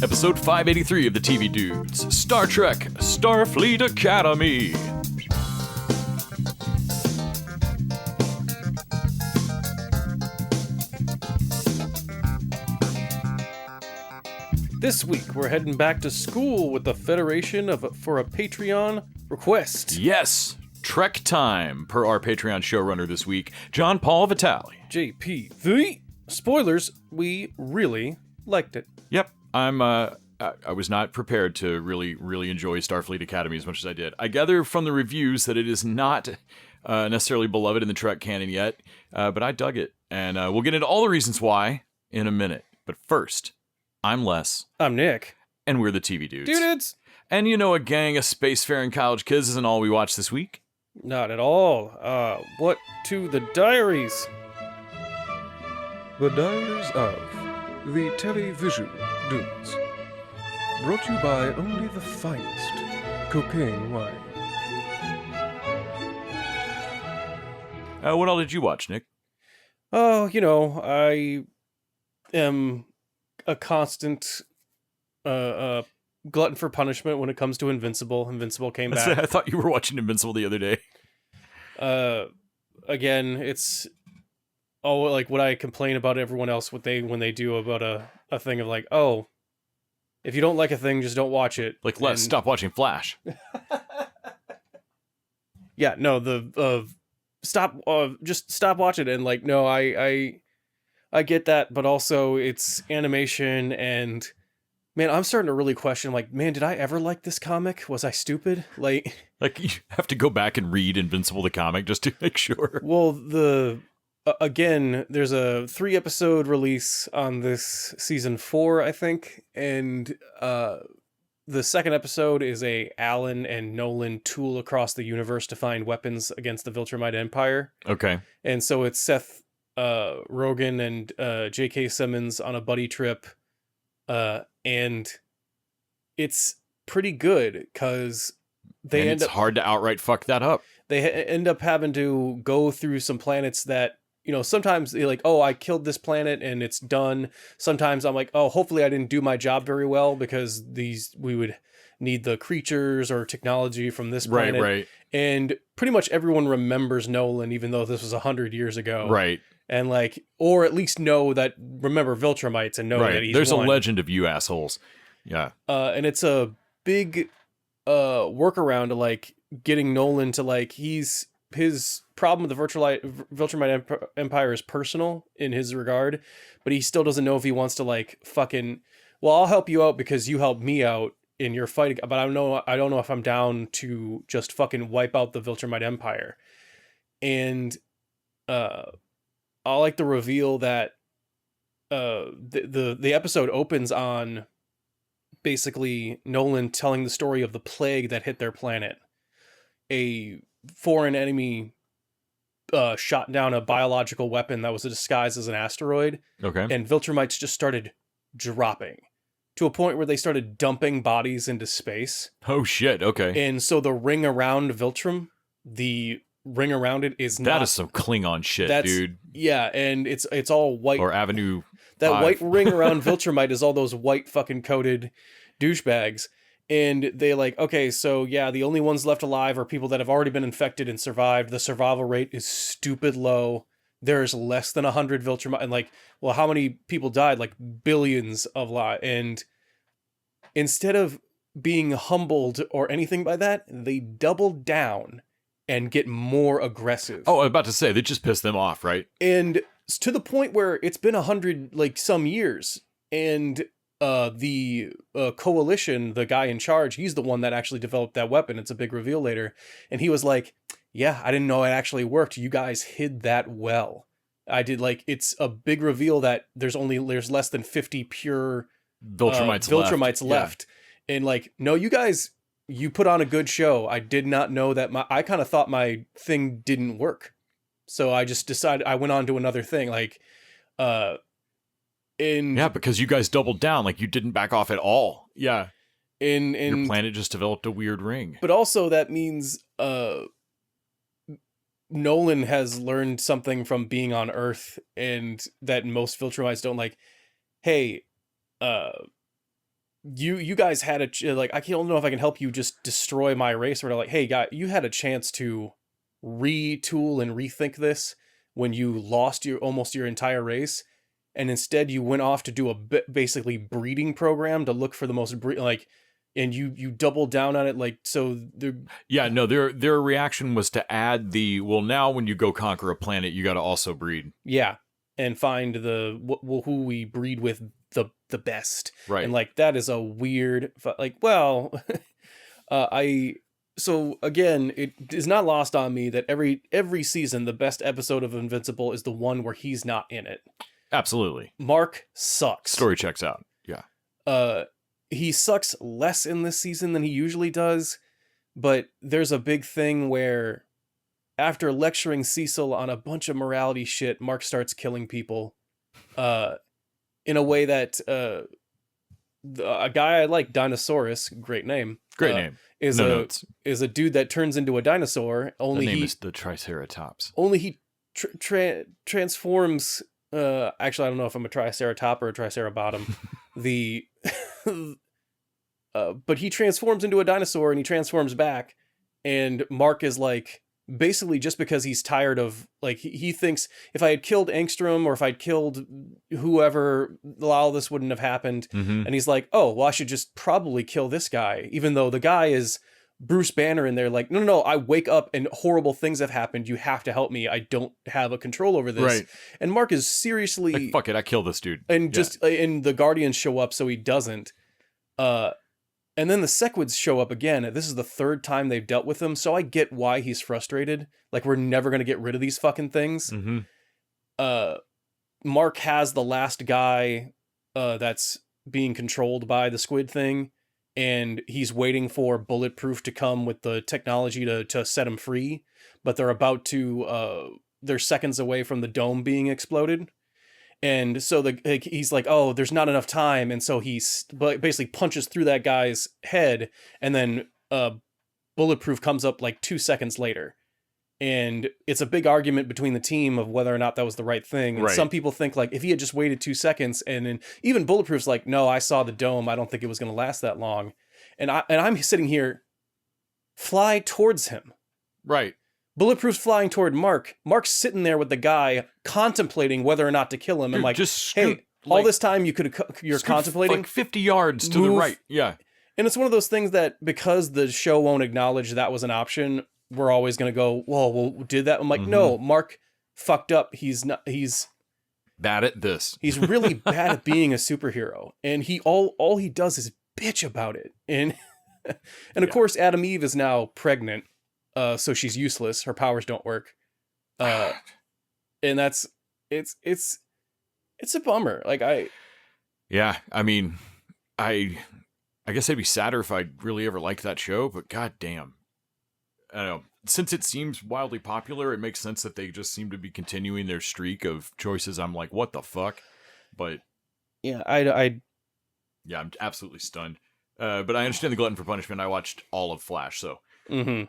Episode 583 of the TV Dudes, Star Trek, Starfleet Academy. This week, we're heading back to school with the Federation for a Patreon request. Yes, Trek time, per our Patreon showrunner this week, John Paul Vitale. JP3. Spoilers, we really liked it. Yep, I was not prepared to really enjoy Starfleet Academy as much as I did. I gather from the reviews that it is not necessarily beloved in the Trek canon yet, but I dug it, and we'll get into all the reasons why in a minute. But first, I'm Les. I'm Nick. And we're the TV Dudes. Dudes! And you know, a gang of spacefaring college kids isn't all we watch this week. Not at all. What to the diaries? The Diaries of the Television Dudes. Brought to you by only the finest cocaine wine. What all did you watch, Nick? Oh, you know, I am a constant glutton for punishment when it comes to Invincible. Invincible came back. I thought you were watching Invincible the other day. Again, it's like what I complain about everyone else when they do about a thing of like, oh, if you don't like a thing, just don't watch it. Like, let's stop watching Flash. Yeah, no, just stop watching it. And like, no, I get that, but also it's animation, and man, I'm starting to really question, like, man, did I ever like this comic? Was I stupid? Like you have to go back and read Invincible the comic just to make sure. Well, again, there's a 3-episode release on this season 4, I think, and the second episode is a Alan and Nolan tool across the universe to find weapons against the Viltrumite Empire. Okay. And so it's Seth Rogen and J.K. Simmons on a buddy trip, and it's pretty good because it's hard to outright fuck that up. They end up having to go through some planets that, you know, sometimes they're like, oh, I killed this planet and it's done. Sometimes I'm like, oh, hopefully I didn't do my job very well because we would need the creatures or technology from this planet. Right. And pretty much everyone remembers Nolan, even though this was 100 years ago. Right. And like, or at least remember Viltrumites and know that he's There's one. a legend of you assholes. Yeah. And it's a big workaround to like getting Nolan to like, his problem with the Viltrumite Empire is personal in his regard, but he still doesn't know if he wants to like fucking, well, I'll help you out because you helped me out in your fight, but I don't know if I'm down to just fucking wipe out the Viltrumite Empire. And I like the reveal that the episode opens on basically Nolan telling the story of the plague that hit their planet. A foreign enemy shot down a biological weapon that was disguised as an asteroid. Okay. And Viltrumites just started dropping to a point where they started dumping bodies into space. Oh shit, okay. And so the ring around Viltrum, the ring around it is that is some Klingon shit, dude. Yeah, and it's all white. Or Avenue 5. That white ring around Viltrumite is all those white fucking coated douchebags. And they like, okay, so yeah, the only ones left alive are people that have already been infected and survived. The survival rate is stupid low. There's less than 100 Viltrumite. And like, well, how many people died? Like billions of lives. And instead of being humbled or anything by that, they double down and get more aggressive. Oh, I was about to say, they just pissed them off, right? And to the point where it's been 100, like, some years. And the coalition, the guy in charge, he's the one that actually developed that weapon. It's a big reveal later. And he was like, yeah, I didn't know it actually worked. You guys hid that well. I did, like, it's a big reveal that there's less than 50 pure Viltrumites left. Yeah. And like, no, you guys, you put on a good show. I did not know that I kind of thought my thing didn't work. So I just decided, I went on to another thing. Like, yeah, because you guys doubled down, like you didn't back off at all. Yeah. Your planet just developed a weird ring. But also that means Nolan has learned something from being on Earth, and that most Viltrumites don't like. Hey, you guys had like, I don't know if I can help you just destroy my race, or like, hey guy, you had a chance to retool and rethink this when you lost almost your entire race, and instead you went off to do a basically breeding program to look for the most and you doubled down on it, like, so yeah, no, their reaction was to add well, now when you go conquer a planet, you got to also breed. Yeah, and find who we breed with the best. Right. And like, that is a weird, like, well, so again, it is not lost on me that every season, the best episode of Invincible is the one where he's not in it. Absolutely. Mark sucks. Story checks out. Yeah. He sucks less in this season than he usually does, but there's a big thing where after lecturing Cecil on a bunch of morality shit, Mark starts killing people in a way that a guy I like, Dinosaurus, great name, is a dude that turns into a dinosaur. Only the name is the Triceratops. Only he transforms. Actually, I don't know if I'm a Triceratop or a Tricerabottom. But he transforms into a dinosaur, and he transforms back, and Mark is like, basically just because he's tired of, like, he thinks if I had killed Angstrom or if I'd killed whoever, all this wouldn't have happened. Mm-hmm. And he's like, oh, well, I should just probably kill this guy, even though the guy is Bruce Banner, and they're like, no, I wake up and horrible things have happened. You have to help me. I don't have a control over this. Right. And Mark is seriously like, fuck it, I kill this dude. And and the Guardians show up, so he doesn't. And then the Sequids show up again. This is the third time they've dealt with him, so I get why he's frustrated. Like, we're never going to get rid of these fucking things. Mm-hmm. Mark has the last guy that's being controlled by the squid thing, and he's waiting for Bulletproof to come with the technology to set him free, but they're about to... they're seconds away from the dome being exploded. And so he's like, oh, there's not enough time. And so he basically punches through that guy's head, and then Bulletproof comes up like 2 seconds later. And it's a big argument between the team of whether or not that was the right thing. And some people think, like, if he had just waited 2 seconds, and then even Bulletproof's like, no, I saw the dome. I don't think it was going to last that long. And I'm sitting here, fly towards him. Right. Bulletproof's flying toward Mark. Mark's sitting there with the guy, contemplating whether or not to kill him. I'm like, just scoot, hey, all this time you're contemplating, like 50 yards to the right. Yeah. And it's one of those things that, because the show won't acknowledge that was an option, we're always going to go, well, did that? I'm like, no, Mark fucked up. He's bad at this. He's really bad at being a superhero. And all he does is bitch about it. And of course, Adam Eve is now pregnant. So she's useless. Her powers don't work. And it's a bummer. Like, yeah, I mean, I guess I'd be sadder if I really ever liked that show, but goddamn, I don't know. Since it seems wildly popular, it makes sense that they just seem to be continuing their streak of choices. I'm like, what the fuck? But yeah, yeah, I'm absolutely stunned. But I understand the glutton for punishment. I watched all of Flash, so. Mm-hmm.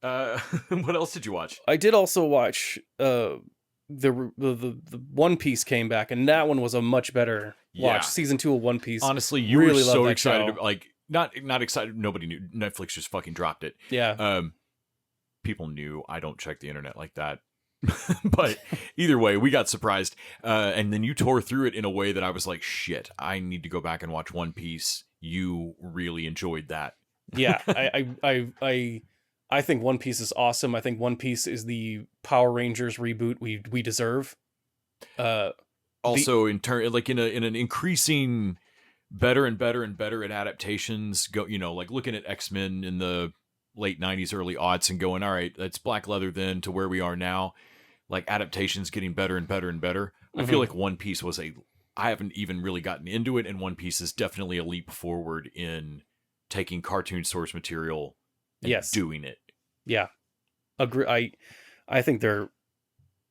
What else did you watch? I did also watch the One Piece came back, and that one was a much better watch. Season 2 of One Piece. Honestly, you really were so excited. Like, not excited. Nobody knew. Netflix just fucking dropped it. Yeah. People knew. I don't check the internet like that. But either way, we got surprised. And then you tore through it in a way that I was like, shit, I need to go back and watch One Piece. You really enjoyed that. Yeah. I think One Piece is awesome. I think One Piece is the Power Rangers reboot we deserve. Also, in an increasing better and better and better at adaptations. Like looking at X-Men in the late 90s, early aughts, and going, all right, that's Black Leather then to where we are now. Like, adaptations getting better and better and better. I feel like One Piece was I haven't even really gotten into it, and One Piece is definitely a leap forward in taking cartoon source material and doing it. Yeah. Agree. I think they're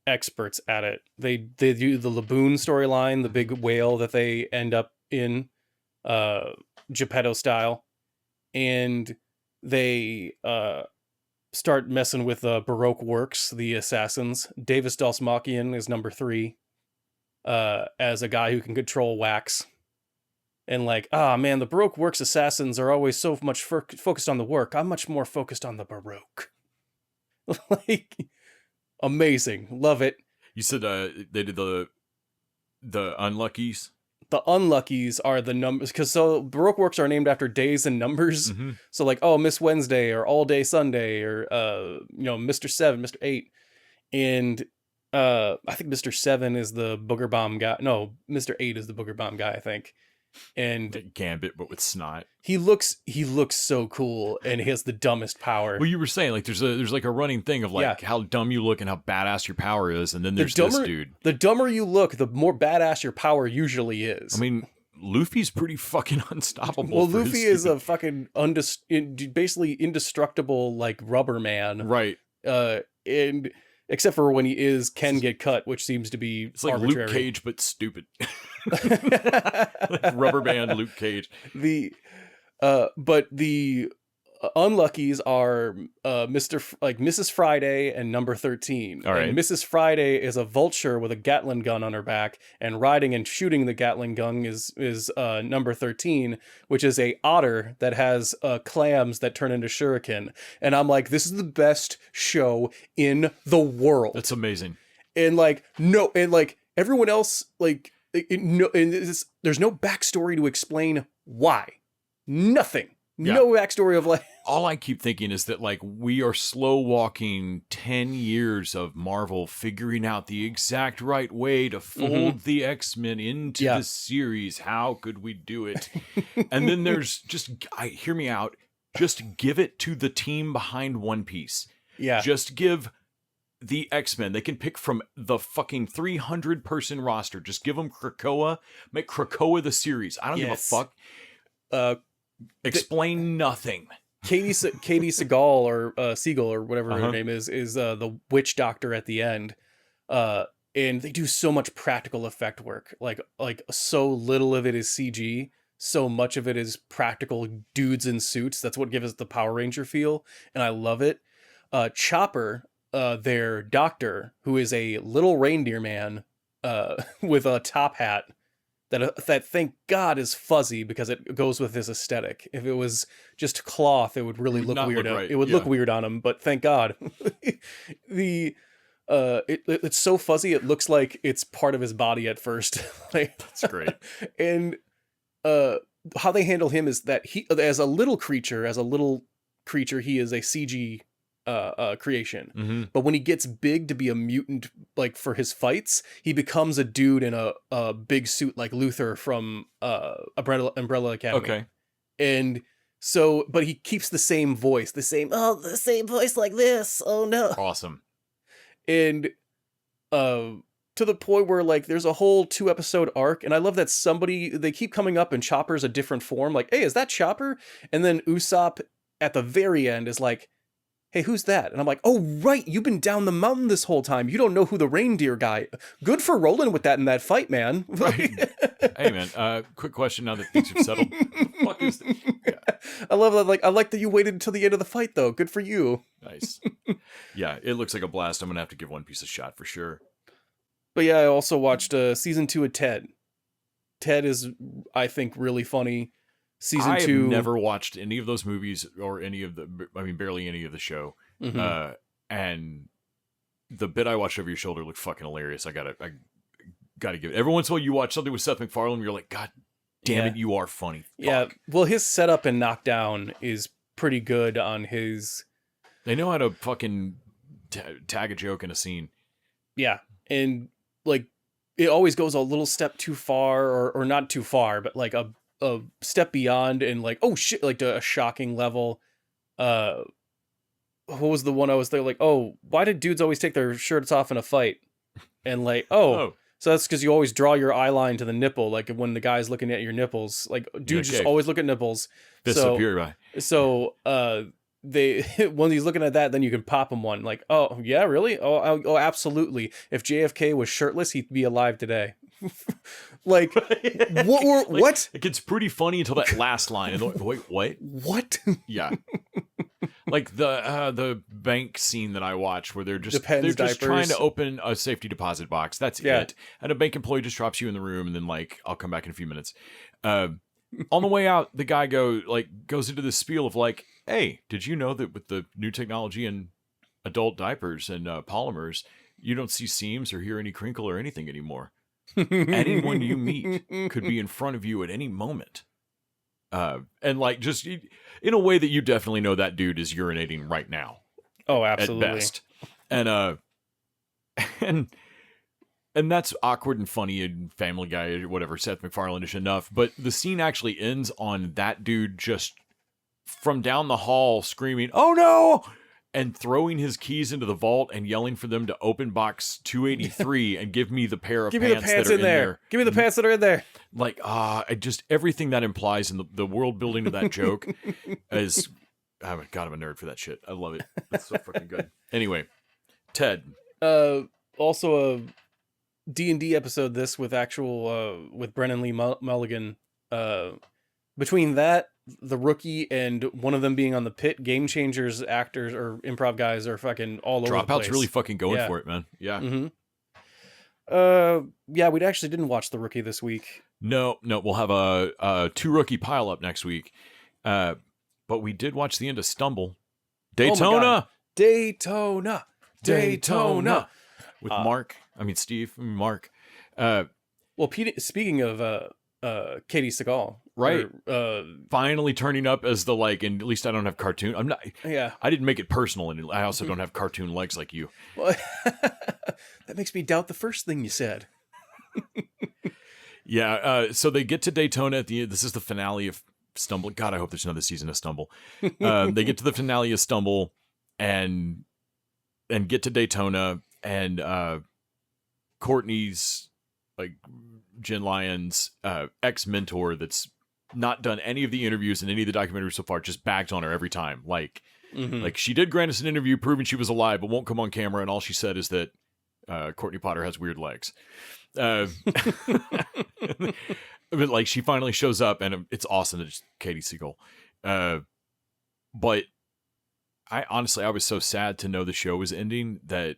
experts at it. They do the Laboon storyline, the big whale that they end up in, Geppetto style. And they start messing with Baroque works, the assassins. Davis Dalsmakian is number 3, as a guy who can control wax. And like, man, the Baroque works assassins are always so much focused on the work. I'm much more focused on the Baroque. Like, amazing. Love it. You said they did the unluckies? The unluckies are the numbers, because so Baroque works are named after days and numbers. Mm-hmm. So like, Miss Wednesday or All Day Sunday or Mr. 7, Mr. 8. And I think Mr. 7 is the booger bomb guy. No, Mr. 8 is the booger bomb guy, I think. And Gambit, but with snot. he looks so cool, and he has the dumbest power. Well, you were saying like there's like a running thing of like how dumb you look and how badass your power is, and then there's this dude. The dumber you look, the more badass your power usually is. I mean, Luffy's pretty fucking unstoppable. Well, Luffy is a fucking basically indestructible like rubber man, right? And except for when he can get cut, which seems to be it's like arbitrary. Luke Cage but stupid. Like rubber band Luke Cage. But the unluckies are Mrs. Friday and number 13. All right. And Mrs. Friday is a vulture with a Gatling gun on her back, and riding and shooting the Gatling gun is number 13, which is a otter that has clams that turn into shuriken. And I'm like, this is the best show in the world. That's amazing. And like, no, and like everyone else, like, there's no backstory to explain why. Nothing. Yeah. No backstory of like. All I keep thinking is that like we are slow walking 10 years of Marvel figuring out the exact right way to fold the X-Men into the series. How could we do it? And then there's hear me out. Just give it to the team behind One Piece. Yeah. Just give the X-Men. They can pick from the fucking 300-person roster. Just give them Krakoa. Make Krakoa the series. I don't give a fuck. Explain nothing. Katie Seagal or Siegel or whatever her name is the witch doctor at the end. And they do so much practical effect work. Like so little of it is CG. So much of it is practical dudes in suits. That's what gives us the Power Ranger feel. And I love it. Chopper, their doctor, who is a little reindeer man with a top hat that thank God is fuzzy because it goes with his aesthetic. If it was just cloth, it would really look weird. It would look weird on him, but thank God. It's so fuzzy it looks like it's part of his body at first. That's great. And how they handle him is that he, as a little creature, he is a CG creation. But when he gets big to be a mutant, like for his fights, he becomes a dude in a big suit like Luther from Umbrella Academy. Okay. And so, but he keeps the same voice, the same voice like this. Oh no. Awesome. And to the point where like there's a whole 2-episode arc, and I love that they keep coming up and Chopper's a different form. Like, hey, is that Chopper? And then Usopp at the very end is like, hey, who's that? And I'm like, oh, right, you've been down the mountain this whole time. You don't know who the reindeer guy. Good for rolling with that in that fight, man. Right. Hey, man, quick question now that things have settled. What the fuck is this? Yeah. I love that. Like, I like that you waited until the end of the fight, though. Good for you. Nice. Yeah, it looks like a blast. I'm going to have to give One Piece a shot for sure. But yeah, I also watched season 2 of Ted. Ted is, I think, really funny. Season 2. I've never watched any of those movies or barely any of the show. And the bit I watched over your shoulder looked fucking hilarious. I gotta give it. Every once in a while you watch something with Seth MacFarlane, you're like, God damn it, you are funny. Fuck. Yeah. Well, his setup and knockdown is pretty good on his. They know how to fucking tag a joke in a scene. Yeah. And like, it always goes a little step too far or not too far, but like a step beyond, and like, oh shit, like to a shocking level. What was the one I was there like, oh, why did dudes always take their shirts off in a fight? And like, so that's because you always draw your eye line to the nipple, like when the guy's looking at your nipples, like dudes just always look at nipples. Fist up your eye. So they when he's looking at that, then you can pop him one. Like, oh yeah, really? Oh, absolutely. If JFK was shirtless, he'd be alive today. Like, what? It gets pretty funny until that last line. And wait, what? What? Yeah. Like the bank scene that I watched where they're just Depends diapers. trying to open a safety deposit box. That's Yeah. it. And a bank employee just drops you in the room and then like, I'll come back in a few minutes. On the way out, the guy goes into this spiel of like, hey, did you know that with the new technology and adult diapers and polymers, you don't see seams or hear any crinkle or anything anymore. Anyone you meet could be in front of you at any moment. And like just in a way that you definitely know that dude is urinating right now. Oh, absolutely. At best. And and that's awkward and funny and Family Guy or whatever, Seth MacFarlane-ish enough. But the scene actually ends on that dude just from down the hall screaming, "Oh no!" and throwing his keys into the vault and yelling for them to open box 283 and give me the pair of pants that are in there. Give me the pants that are in there. Like, just everything that implies in the world building of that joke is, oh God, I'm a nerd for that shit. I love it. It's so fucking good. Anyway, Ted. Also a D&D episode this with with Brennan Lee Mulligan. Between that, the Rookie, and one of them being on the Pit, Game Changers actors or improv guys are fucking all over the place. Dropout's really fucking going for it, man. Yeah. Mm-hmm. Yeah, we actually didn't watch the Rookie this week. No, we'll have a 2 Rookie pile up next week. But we did watch the end of Stumble. Daytona! Daytona! With Steve, Mark. Well, speaking of Katie Seagal. Right. Or, finally turning up as the like, and at least I don't have cartoon. I'm not. Yeah. I didn't make it personal, and I also don't have cartoon legs like you. Well, that makes me doubt the first thing you said. Yeah. So they get to Daytona at the end. This is the finale of Stumble. God, I hope there's another season of Stumble. They get to the finale of Stumble, and get to Daytona, and Courtney's like Jen Lyons' ex-mentor that's not done any of the interviews in any of the documentaries so far, just bagged on her every time. Like, like she did grant us an interview proving she was alive, but won't come on camera. And all she said is that Courtney Potter has weird legs. But like she finally shows up, and it's awesome that it's Katie Seagal. But I was so sad to know the show was ending that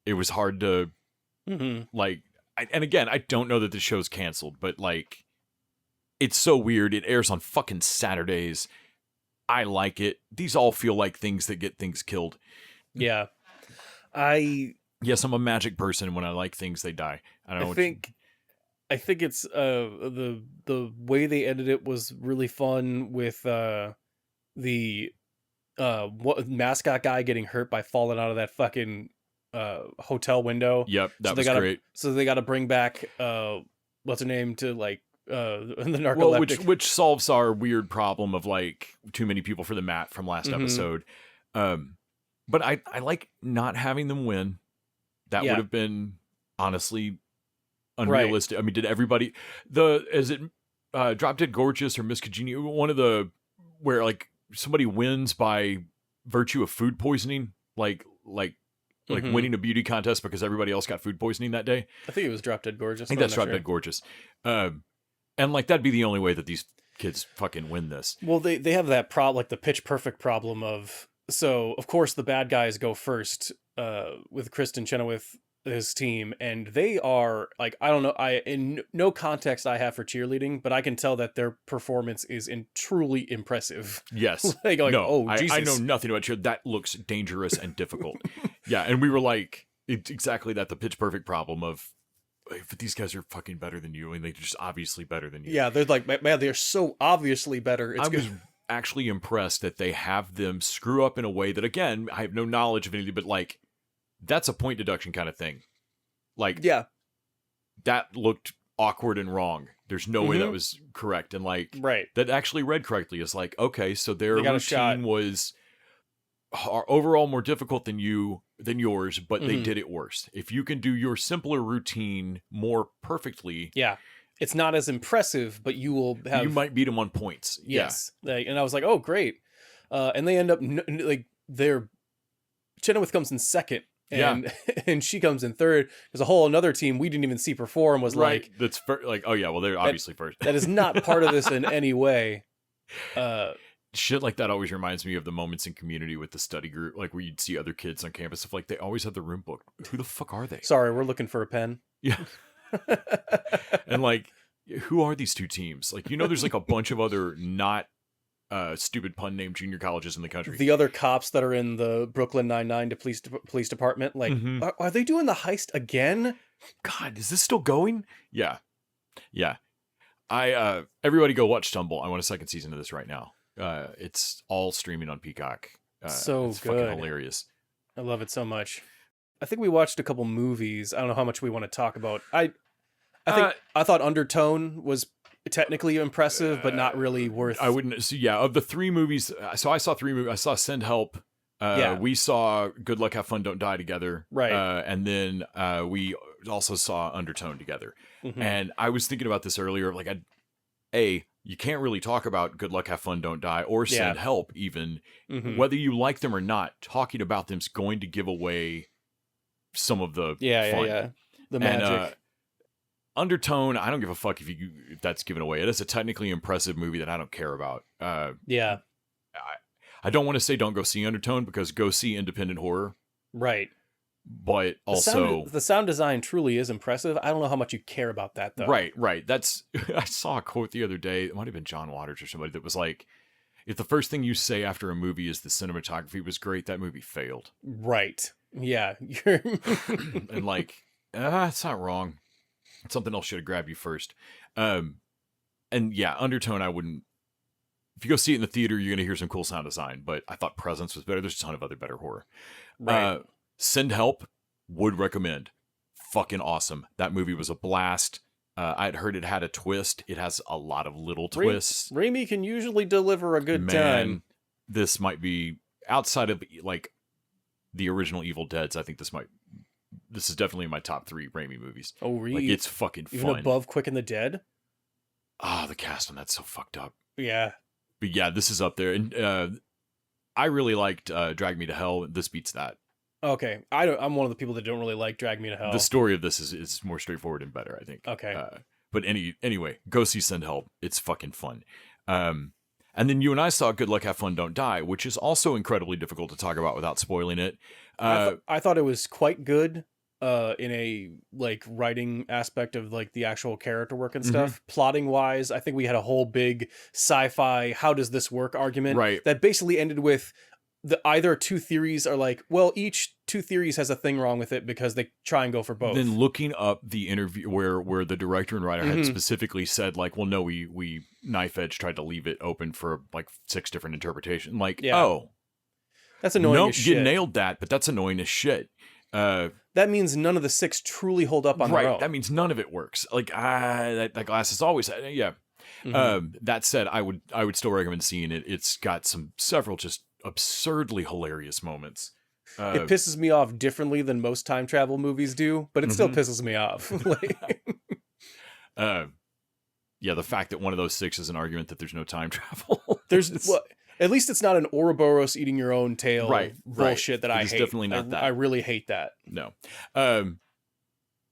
it was hard to like. And again, I don't know that the show's canceled, but like, it's so weird. It airs on fucking Saturdays. I like it. These all feel like things that get things killed. Yeah. Yes, I'm a magic person. When I like things, they die. I think it's the way they ended it was really fun with the mascot guy getting hurt by falling out of that fucking hotel window. Yep, that was great. So they got to bring back what's her name to like the narcoleptic, which solves our weird problem of like too many people for the mat from last episode. But I like not having them win. That would have been honestly unrealistic. Right. I mean, did everybody Drop Dead Gorgeous or Miss Congeniality, one of the where like somebody wins by virtue of food poisoning, like winning a beauty contest because everybody else got food poisoning that day. I think it was Drop Dead Gorgeous. I think that's Drop Dead Gorgeous. And like that'd be the only way that these kids fucking win this. Well, they have that problem, like the Pitch Perfect problem of, so of course the bad guys go first with Kristen Chenoweth, his team, and they are like, I don't know, in no context I have for cheerleading, but I can tell that their performance is truly impressive. Yes. like, no, oh Jesus. I know nothing about cheer. That looks dangerous and difficult. Yeah, and we were like, it's exactly that, the Pitch Perfect problem of, but these guys are fucking better than you, and they're just obviously better than you. Yeah, they're like, man, they're so obviously better. It's good. Was actually impressed that they have them screw up in a way that, again, I have no knowledge of anything, but like, that's a point deduction kind of thing. Like, yeah, that looked awkward and wrong. There's no way that was correct. And like, that actually read correctly is like, okay, so their routine was overall more difficult than yours, but they did it worse. If you can do your simpler routine more perfectly, it's not as impressive, but you might beat them on points. Yes, and I was like, oh great, and they end up like Chenoweth comes in second. And she comes in third. There's a whole another team we didn't even see perform was like, that's like, oh yeah, well they're obviously first. That is not part of this in any way. shit like that always reminds me of the moments in Community with the study group, like where you'd see other kids on campus. Of like they always have the room booked. Who the fuck are they? Sorry, we're looking for a pen. Yeah. And like, who are these two teams? Like, there's like a bunch of other not stupid pun named junior colleges in the country. The other cops that are in the Brooklyn Nine-Nine police department, like, are they doing the heist again? God, is this still going? Yeah. Everybody go watch Tumble. I want a second season of this right now. It's all streaming on Peacock. So it's good. Fucking hilarious. I love it so much. I think we watched a couple movies. I don't know how much we want to talk about. I thought Undertone was technically impressive, but not really worth. I wouldn't. So yeah, of the three movies, so I saw three movies. I saw Send Help. We saw Good Luck, Have Fun, Don't Die together. Right. And then we also saw Undertone together. And I was thinking about this earlier. Like, you can't really talk about Good Luck, Have Fun, Don't Die or Send Help even. Whether you like them or not, talking about them's going to give away some of the fun. The magic. And, Undertone, I don't give a fuck if that's given away. It is a technically impressive movie that I don't care about. I don't want to say don't go see Undertone, because go see independent horror. Right. But also the sound design truly is impressive. I don't know how much you care about that though. Right. That's I saw a quote the other day. It might have been John Waters or somebody that was like, if the first thing you say after a movie is the cinematography was great, that movie failed. Right. Yeah. And like, it's not wrong. Something else should have grabbed you first. And yeah, Undertone, I wouldn't. If you go see it in the theater, you're going to hear some cool sound design, but I thought Presence was better. There's a ton of other better horror. Right. Send Help, would recommend. Fucking awesome. That movie was a blast. I'd heard it had a twist. It has a lot of little twists. Raimi can usually deliver a good time. This might be outside of like the original Evil Deads. I think this is definitely in my top 3 Raimi movies. Oh, really? Like, it's fucking fun. Even above Quick and the Dead? The cast on that's so fucked up. Yeah. But yeah, this is up there. And I really liked Drag Me to Hell. This beats that. Okay. I'm one of the people that don't really like Drag Me to Hell. The story of this is more straightforward and better, I think. Okay. But anyway, go see Send Help. It's fucking fun. And then you and I saw Good Luck, Have Fun, Don't Die, which is also incredibly difficult to talk about without spoiling it. I thought it was quite good in a like writing aspect of like the actual character work and stuff. Plotting wise, I think we had a whole big sci-fi how does this work argument that basically ended with either two theories are like, well, each two theories has a thing wrong with it because they try and go for both. Then looking up the interview where the director and writer had specifically said like, well, no, we Knife Edge tried to leave it open for like 6 different interpretations. Like, that's annoying as shit. You nailed that, but that's annoying as shit. That means none of the 6 truly hold up on their own. That means none of it works. Like, that glass is always, that said, I would still recommend seeing it. It's got several just absurdly hilarious moments. It pisses me off differently than most time travel movies do, but it still pisses me off. The fact that one of those 6 is an argument that there's no time travel. At least it's not an Ouroboros eating your own tail bullshit that I hate. It's definitely not that. I really hate that. No.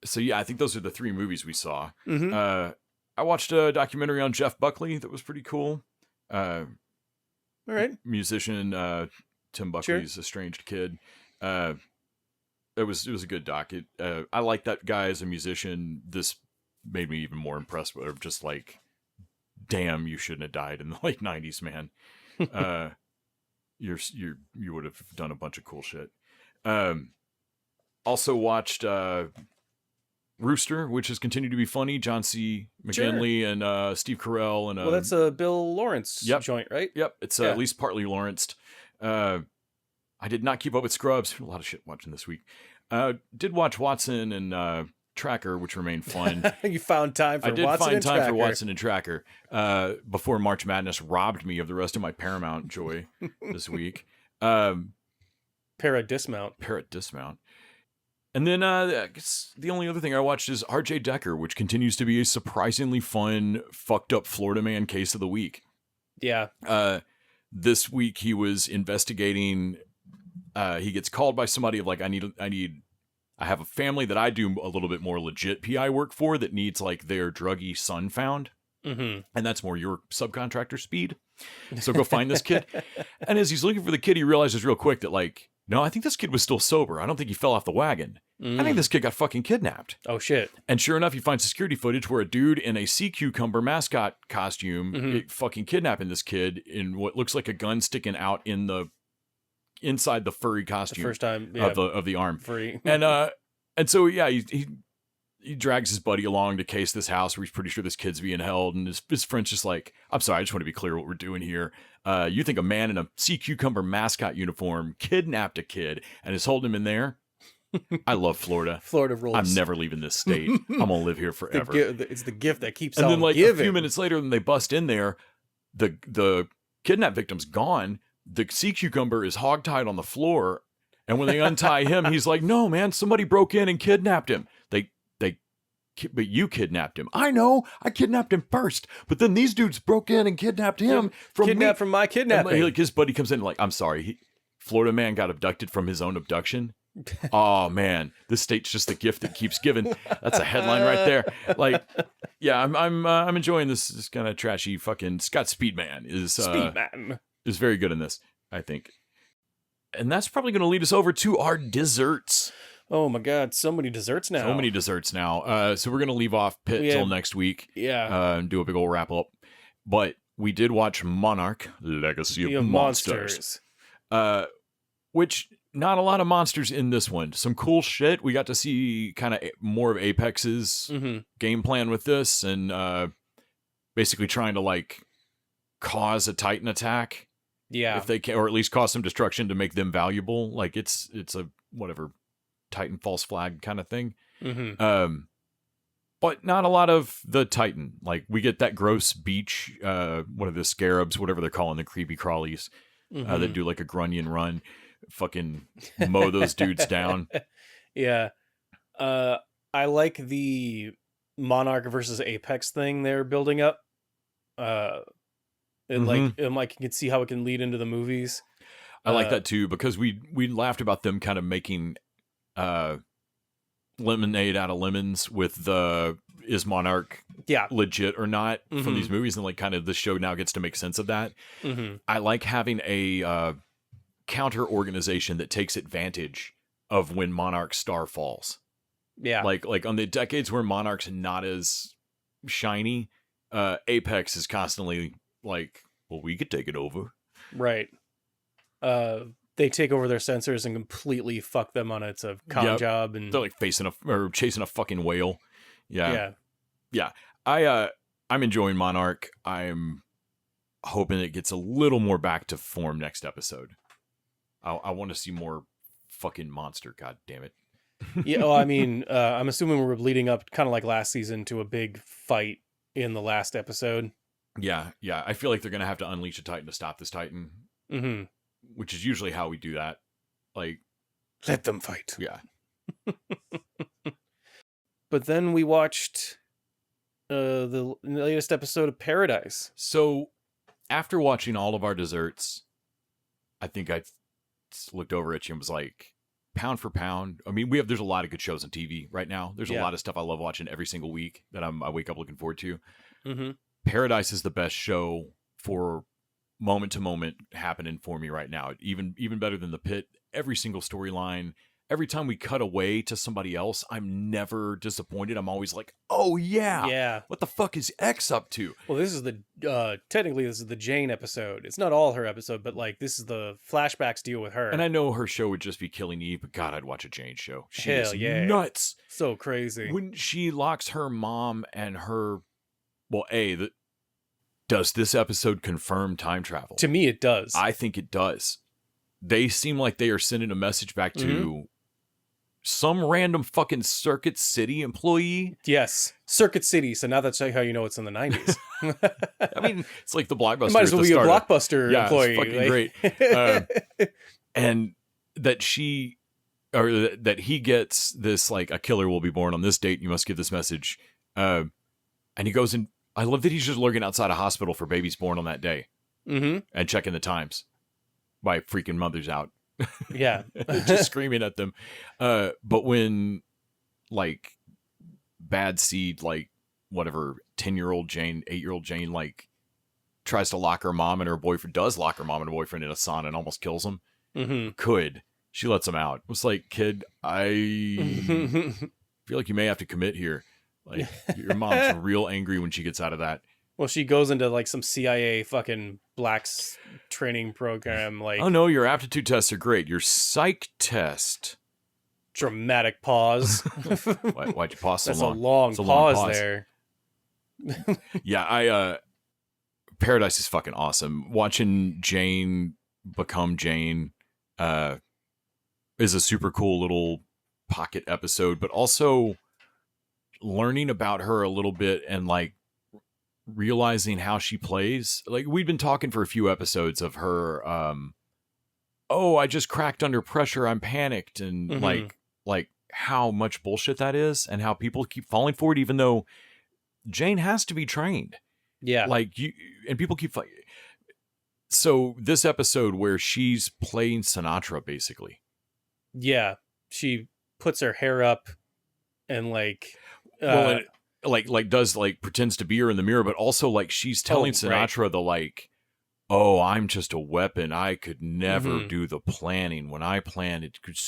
So yeah, I think those are the 3 movies we saw. I watched a documentary on Jeff Buckley that was pretty cool. All right. Musician, Tim Buckley's estranged kid. It was a good doc. I like that guy as a musician. This made me even more impressed with him. Just like, damn, you shouldn't have died in the late 90s, man. You would have done a bunch of cool shit. Also watched Rooster, which has continued to be funny. John C. McGinley and Steve Carell and that's a Bill Lawrence joint, right? Yep, it's at least partly Lawrenced. I did not keep up with Scrubs. A lot of shit watching this week. Did watch Watson and Tracker, which remained fun. You found time for Watson and Tracker. I did find time for Watson and Tracker before March Madness robbed me of the rest of my Paramount joy this week. Parrot Dismount. And then I guess the only other thing I watched is R.J. Decker, which continues to be a surprisingly fun, fucked up Florida man case of the week. Yeah. This week he was investigating. He gets called by somebody of like, I have a family that I do a little bit more legit PI work for that needs like their druggy son found. And that's more your subcontractor speed. So go find this kid. And as he's looking for the kid, he realizes real quick that, like, no, I think this kid was still sober. I don't think he fell off the wagon. I think this kid got fucking kidnapped. Oh, shit. And sure enough, he finds security footage where a dude in a sea cucumber mascot costume fucking kidnapping this kid in what looks like a gun sticking out inside the furry costume. The first time of the arm. Furry. And so, yeah, he drags his buddy along to case this house where he's pretty sure this kid's being held. And his friend's just like, I'm sorry, I just want to be clear what we're doing here. You think a man in a sea cucumber mascot uniform kidnapped a kid and is holding him in there? I love Florida. Florida rules. I'm never leaving this state. I'm going to live here forever. It's the gift that keeps on giving. And then, like, giving. a few minutes later, when they bust in there, the kidnap victim's gone. The sea cucumber is hogtied on the floor. And when they untie him, he's like, no, man, somebody broke in and kidnapped him. But you kidnapped him. I know. I kidnapped him first. But then these dudes broke in and kidnapped him from my kidnapping. And, like, his buddy comes in like, I'm sorry. Florida man got abducted from his own abduction. Oh, man. This state's just the gift that keeps giving. That's a headline right there. Like, yeah, I'm enjoying this kind of trashy fucking Scott Speedman is very good in this, I think. And that's probably going to lead us over to our desserts. Oh my God, so many desserts now. So we're going to leave off Pitt till next week. Yeah. And do a big old wrap up. But we did watch Monarch, Legacy of Monsters. Which, not a lot of monsters in this one. Some cool shit. We got to see kind of more of Apex's game plan with this. And basically trying to, like, cause a Titan attack. Yeah. If they can, or at least cause some destruction to make them valuable. Like, it's a, whatever, Titan false flag kind of thing. But not a lot of the Titan. Like, we get that gross beach, one of the scarabs, whatever they're calling the creepy crawlies, that do like a grunion run, fucking mow those dudes down. Yeah. I like the Monarch versus Apex thing they're building up. And like you can see how it can lead into the movies. I like that too, because we laughed about them kind of making lemonade out of lemons with the is Monarch legit or not from these movies, and like kind of the show now gets to make sense of that. I like having a counter organization that takes advantage of when Monarch's star falls. Yeah, like on the decades where Monarch's not as shiny, Apex is constantly like, well, we could take it over. Right. They take over their sensors and completely fuck them on it's a con job, and they're like chasing a fucking whale. Yeah. I'm enjoying Monarch. I'm hoping it gets a little more back to form next episode. I want to see more fucking monster. God damn it. Yeah. Well, I mean, I'm assuming we're leading up kind of like last season to a big fight in the last episode. Yeah. I feel like they're gonna have to unleash a Titan to stop this Titan. Which is usually how we do that. Like, let them fight. Yeah. But then we watched the latest episode of Paradise. So after watching all of our desserts, I think I looked over at you and was like, pound for pound. I mean, there's a lot of good shows on TV right now. There's a lot of stuff I love watching every single week that I wake up looking forward to. Paradise is the best show for moment to moment happening for me right now. Even better than The Pit. Every single storyline, every time we cut away to somebody else, I'm never disappointed. I'm always like, oh yeah, what the fuck is X up to? Well, this is technically this is the Jane episode. It's not all her episode, but like this is the flashbacks deal with her. And I know her show would just be Killing Eve, but God, I'd watch a Jane show. She is nuts. So crazy. When she locks her mom and her, does this episode confirm time travel? To me, it does. I think it does. They seem like they are sending a message back to some random fucking Circuit City employee. Yes, Circuit City. So now that's how you know it's in the 90s. I mean, it's like the Blockbuster. It might as well be a Blockbuster employee. It's fucking great. And that that he gets this, like, a killer will be born on this date. You must give this message. And he goes in. I love that he's just lurking outside a hospital for babies born on that day and checking the times by freaking mothers out. Yeah. Just screaming at them. But when, like, bad seed, like, whatever, 10-year-old Jane, 8-year-old Jane, like, tries to lock her mom and her boyfriend, does lock her mom and her boyfriend in a sauna and almost kills him. Mm-hmm. She lets him out. It was like, kid, I feel like you may have to commit here. Like, your mom's real angry when she gets out of that. Well, she goes into like some CIA fucking blacks training program. Like, oh no, your aptitude tests are great. Your psych test. Dramatic pause. Why'd you pause so That's long? a long It's a pause there. Yeah, Paradise is fucking awesome. Watching Jane become Jane is a super cool little pocket episode, but also learning about her a little bit and like realizing how she plays. Like, we've been talking for a few episodes of her oh, I just cracked under pressure, I'm panicked, and like how much bullshit that is and how people keep falling for it, even though Jane has to be trained. Yeah. Like, you and people keep so this episode where she's playing Sinatra basically. Yeah. She puts her hair up and like well, like does like pretends to be her in the mirror, but also like she's telling Sinatra right. the like, oh, I'm just a weapon. I could never do the planning. When I plan, it could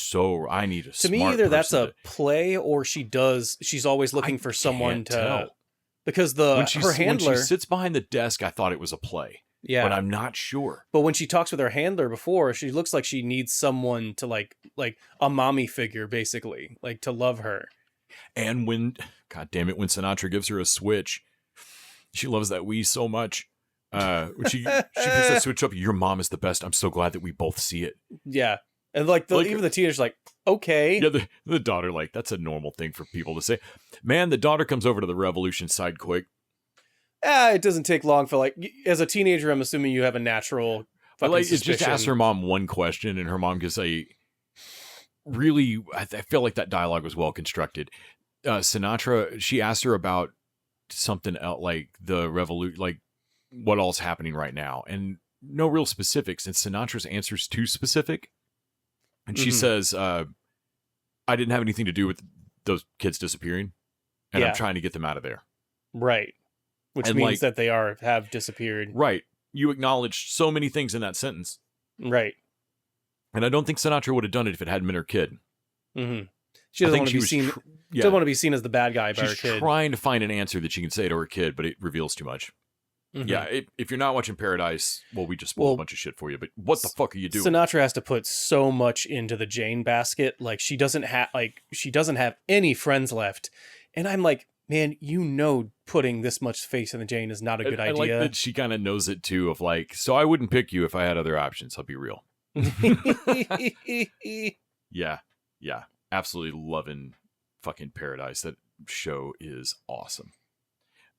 I need a to me, either that's a play or she's always looking for someone to tell. Because her handler, when she sits behind the desk, I thought it was a play. Yeah, but I'm not sure. But when she talks with her handler before, she looks like she needs someone to like a mommy figure, basically, like to love her. And when, God damn it, when Sinatra gives her a switch, she loves that Wii so much. When she picks that switch up, your mom is the best. I'm so glad that we both see it. Yeah. And like even the teenager's like, okay. Yeah, the daughter, like, that's a normal thing for people to say. Man, the daughter comes over to the Revolution side quick. It doesn't take long for like, as a teenager, I'm assuming you have a natural fucking suspicion. Just ask her mom one question and her mom can say, really, I feel like that dialogue was well constructed. Sinatra, she asked her about something else, like the revolution, like what all's happening right now, and no real specifics. And Sinatra's answer is too specific. And she says, I didn't have anything to do with those kids disappearing, and I'm trying to get them out of there. Right. Which means that they have disappeared. Right. You acknowledged so many things in that sentence. Right. And I don't think Sinatra would have done it if it hadn't been her kid. Mm-hmm. She doesn't want to be seen. She doesn't want to be seen as the bad guy by her kid. She's trying to find an answer that she can say to her kid, but it reveals too much. Mm-hmm. Yeah, if you're not watching Paradise, well, we just spoiled a bunch of shit for you. But what the fuck are you doing? Sinatra has to put so much into the Jane basket. Like she doesn't have any friends left, and I'm like, man, putting this much face in the Jane is not a good idea. I like that she kind of knows it too. Of like, so I wouldn't pick you if I had other options. I'll be real. Yeah, absolutely loving fucking Paradise. That show is awesome.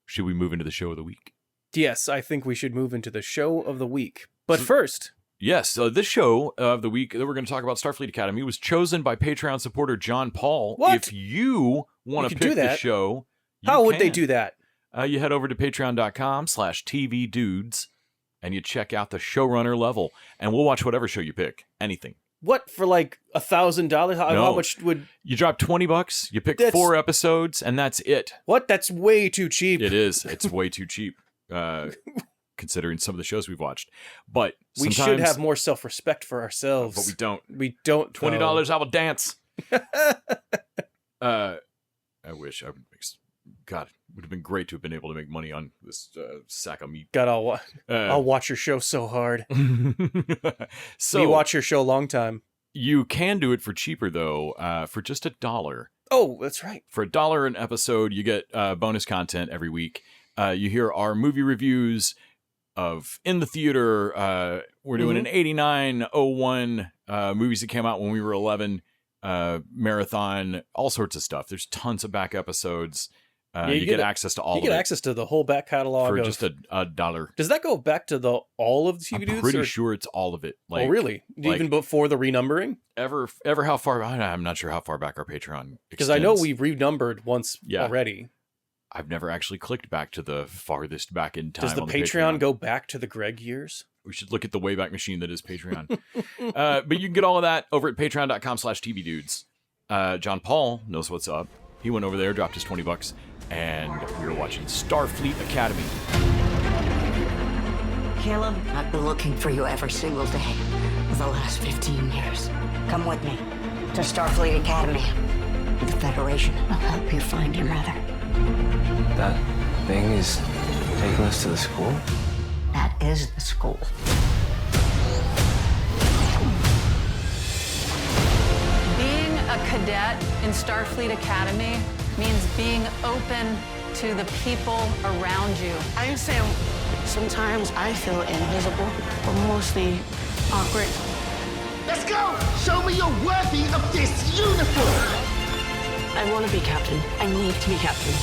Should we move into the show of the week? Yes, I think we should move into the show of the week. But first... Yes, this show of the week that we're going to talk about, Starfleet Academy, was chosen by Patreon supporter John Paul. What? If you want to pick the show, how would they do that? You head over to patreon.com/tvdudes, and you check out the showrunner level, and we'll watch whatever show you pick. Anything. What, for like $1,000? How much would... You drop $20, you pick 4 episodes, and that's it. What? That's way too cheap. It is. It's way too cheap. Considering some of the shows we've watched, but we should have more self-respect for ourselves. But we don't. $20, I will dance. I wish I would. God, it would have been great to have been able to make money on this sack of meat. God, I'll watch your show so hard. So we watch your show a long time. You can do it for cheaper though, for just $1. Oh, that's right. For $1 an episode, you get bonus content every week. You hear our movie reviews of In the Theater. We're doing an 8901 movies that came out when we were 11 marathon, all sorts of stuff. There's tons of back episodes. You get access to all of it. You get access to the whole back catalog for just $1. Does that go back to all of the TV Dudes? I'm pretty sure it's all of it. Like, oh, really? Even before the renumbering? Ever how far? I'm not sure how far back our Patreon extends. Because I know we've renumbered once already. I've never actually clicked back to the farthest back in time. Does the Patreon go back to the Greg years? We should look at the Wayback Machine that is Patreon. But you can get all of that over at patreon.com/tvdudes. John Paul knows what's up. He went over there, dropped his $20, and we were watching Starfleet Academy. Caleb, I've been looking for you every single day for the last 15 years. Come with me to Starfleet Academy. The Federation will help you find your mother. That thing is taking us to the school? That is the school. Being a cadet in Starfleet Academy means being open to the people around you. I say sometimes I feel invisible, but mostly awkward. Let's go! Show me you're worthy of this uniform! I want to be captain. I need to be captain.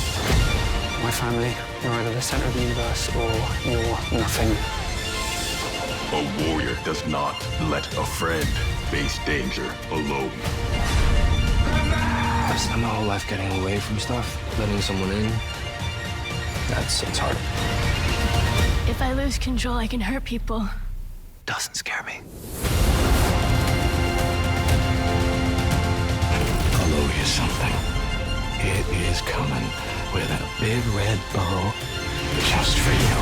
My family, you're either the center of the universe or you're nothing. A warrior does not let a friend face danger alone. I've spent my whole life getting away from stuff, letting someone in. It's hard. If I lose control, I can hurt people. Doesn't scare me. I'll owe you something. It is coming with a big red bow just for you.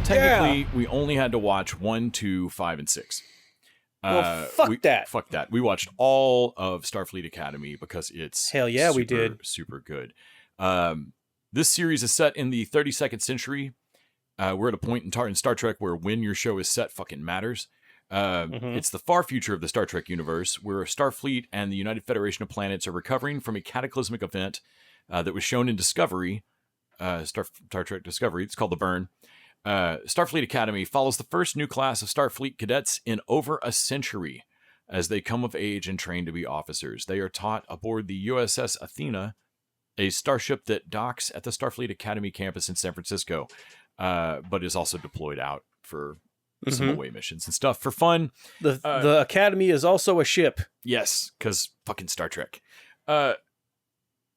Technically, we only had to watch 1, 2, 5, and 6. Well, fuck that. Fuck that. We watched all of Starfleet Academy because it's Hell yeah, we did. Super good. This series is set in the 32nd century. We're at a point in Star Trek where when your show is set fucking matters. It's the far future of the Star Trek universe, where Starfleet and the United Federation of Planets are recovering from a cataclysmic event that was shown in Discovery, Star Trek Discovery. It's called The Burn. Starfleet Academy follows the first new class of Starfleet cadets in over a century as they come of age and train to be officers. They are taught aboard the USS Athena, a starship that docks at the Starfleet Academy campus in San Francisco, but is also deployed out for some away missions and stuff for fun. The Academy is also a ship. Yes, because fucking Star Trek.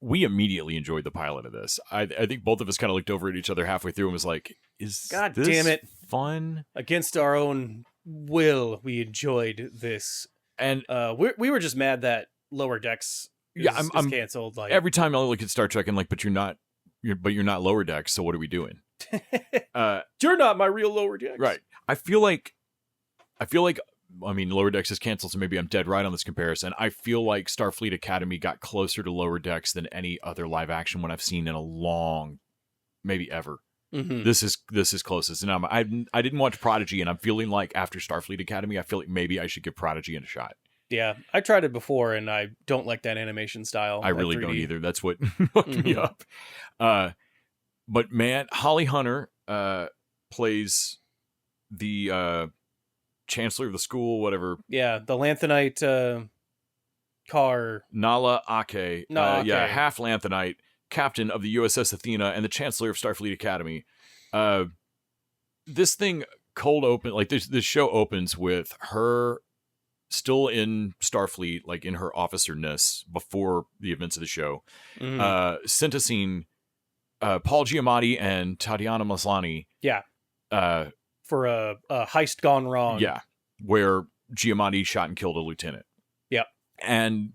We immediately enjoyed the pilot of this. I think both of us kind of looked over at each other halfway through and was like, "Is God this damn it fun?" Against our own will, we enjoyed this, and we were just mad that Lower Decks is canceled. Like every time I look at Star Trek, and like, but you're not Lower Decks. So what are we doing? You're not my real Lower Decks, right? I feel like. I mean, Lower Decks is canceled, so maybe I'm dead right on this comparison. I feel like Starfleet Academy got closer to Lower Decks than any other live action one I've seen in a long, maybe ever. This is closest. And I didn't watch Prodigy, and I'm feeling like after Starfleet Academy, I feel like maybe I should give Prodigy a shot. Yeah, I tried it before, and I don't like that animation style. I really don't either. That's what hooked me up. But man, Holly Hunter plays the chancellor of the school, whatever. Yeah, the Lanthanite car. Nala Ake. Ake. Yeah, half Lanthanite, captain of the USS Athena and the chancellor of Starfleet Academy. This thing cold open, like this show opens with her still in Starfleet, like in her officerness before the events of the show, sentencing Paul Giamatti and Tatiana Maslany. Yeah. For a heist gone wrong. Yeah, where Giamatti shot and killed a lieutenant. Yep. And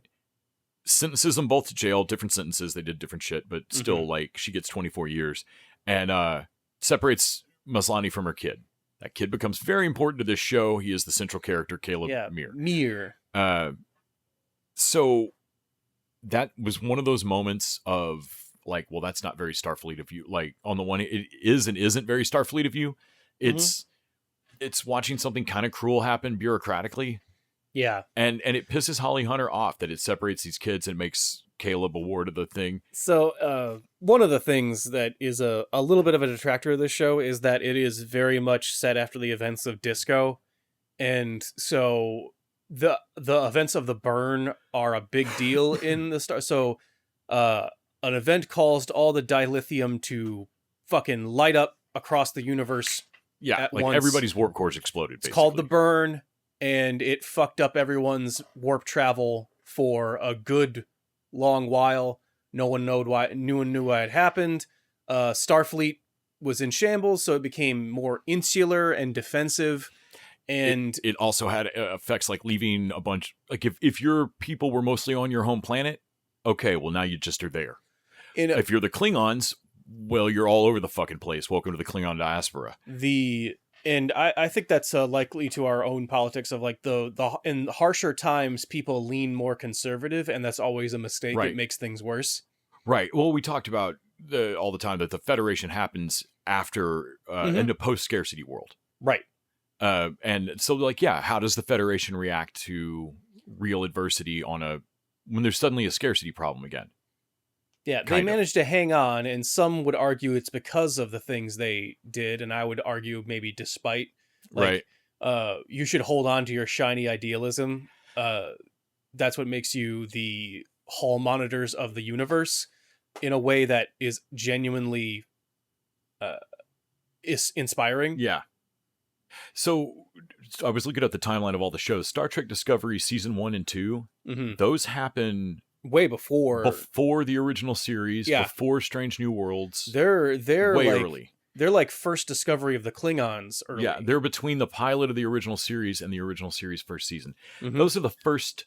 sentences them both to jail, different sentences. They did different shit, but still, like, she gets 24 years. And separates Maslany from her kid. That kid becomes very important to this show. He is the central character, Caleb Mir. Mir. So that was one of those moments of, like, well, that's not very Starfleet of you. Like, on the one, it is and isn't very Starfleet of you. It's watching something kind of cruel happen bureaucratically. Yeah. And it pisses Holly Hunter off that it separates these kids and makes Caleb a ward of the thing. So one of the things that is a little bit of a detractor of this show is that it is very much set after the events of Disco. And so the events of the burn are a big deal in the Star. So an event caused all the dilithium to fucking light up across the universe. Yeah, like once. Everybody's warp cores exploded, basically. It's called the burn, and it fucked up everyone's warp travel for a good long while. No one knew why it happened. Starfleet was in shambles, so it became more insular and defensive. And it also had effects like leaving a bunch, like if your people were mostly on your home planet, okay, well now you just are there. If you're the Klingons, well, you're all over the fucking place. Welcome to the Klingon diaspora. And I think that's likely to our own politics of like in harsher times, people lean more conservative, and that's always a mistake. Right. It makes things worse. Right. Well, we talked about all the time that the Federation happens after in a post-scarcity world. Right. And so, like, yeah, how does the Federation react to real adversity when there's suddenly a scarcity problem again? Yeah, they managed to hang on, and some would argue it's because of the things they did, and I would argue maybe despite. Like, right. You should hold on to your shiny idealism. That's what makes you the hall monitors of the universe in a way that is genuinely is inspiring. Yeah. So I was looking at the timeline of all the shows. Star Trek Discovery season 1 and 2, those happen way before the original series, before Strange New Worlds. They're way like, early. They're like first discovery of the Klingons early. Yeah, they're between the pilot of the original series and the original series first season. Those are the first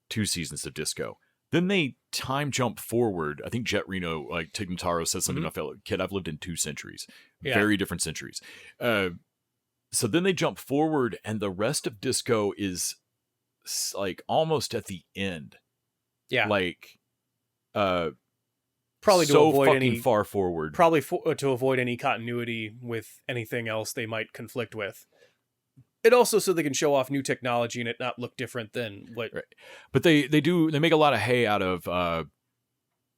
2 seasons of Disco. Then they time jump forward. I think Jet Reno, like Tig Notaro says something about, kid, I've lived in 2 centuries. Yeah. Very different centuries. So then they jump forward, and the rest of Disco is like almost at the end. Yeah, like probably to avoid any far forward. Probably to avoid any continuity with anything else they might conflict with. It also so they can show off new technology and it not look different than what. Right. But they make a lot of hay out of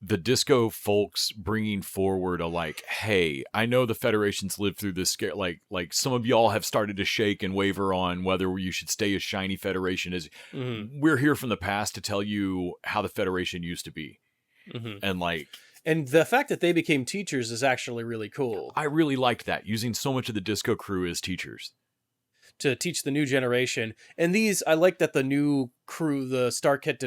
the Disco folks bringing forward a like, hey, I know the Federation's lived through this scare. Like some of y'all have started to shake and waver on whether you should stay a shiny Federation. We're here from the past to tell you how the Federation used to be. And the fact that they became teachers is actually really cool. I really liked that, using so much of the Disco crew as teachers to teach the new generation. And I like that the new crew, the Star Trek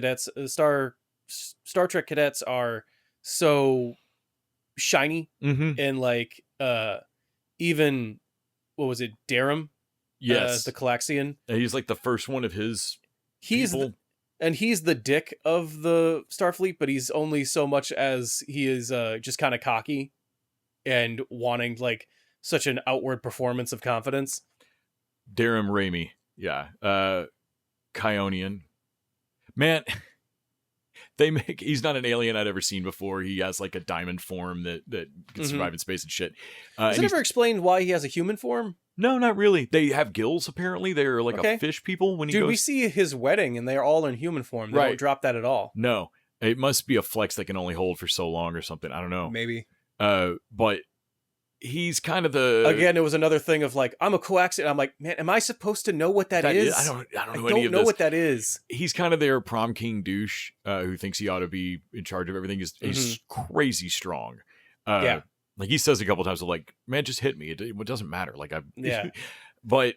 cadets are so shiny and like even what was it, Darum? Yes, the Calaxian. He's like the first one of his people. He's the dick of the Starfleet, but he's only so much as he is just kind of cocky and wanting like such an outward performance of confidence. Darum Raimi, yeah, Kionian, man. He's not an alien I'd ever seen before. He has like a diamond form that can survive in space and shit. Is it ever explained why he has a human form? No, not really. They have gills, apparently. They're like a fish people when he goes... we see his wedding and they're all in human form. They don't drop that at all. No. It must be a flex that can only hold for so long or something. I don't know. Maybe. But he's kind of the... Again, it was another thing of like, I'm a coaxian. I'm like, man, am I supposed to know what that is? I don't know what that is. He's kind of their prom king douche who thinks he ought to be in charge of everything. He's crazy strong. Yeah. Like he says a couple times, like, man, just hit me. It doesn't matter. Like but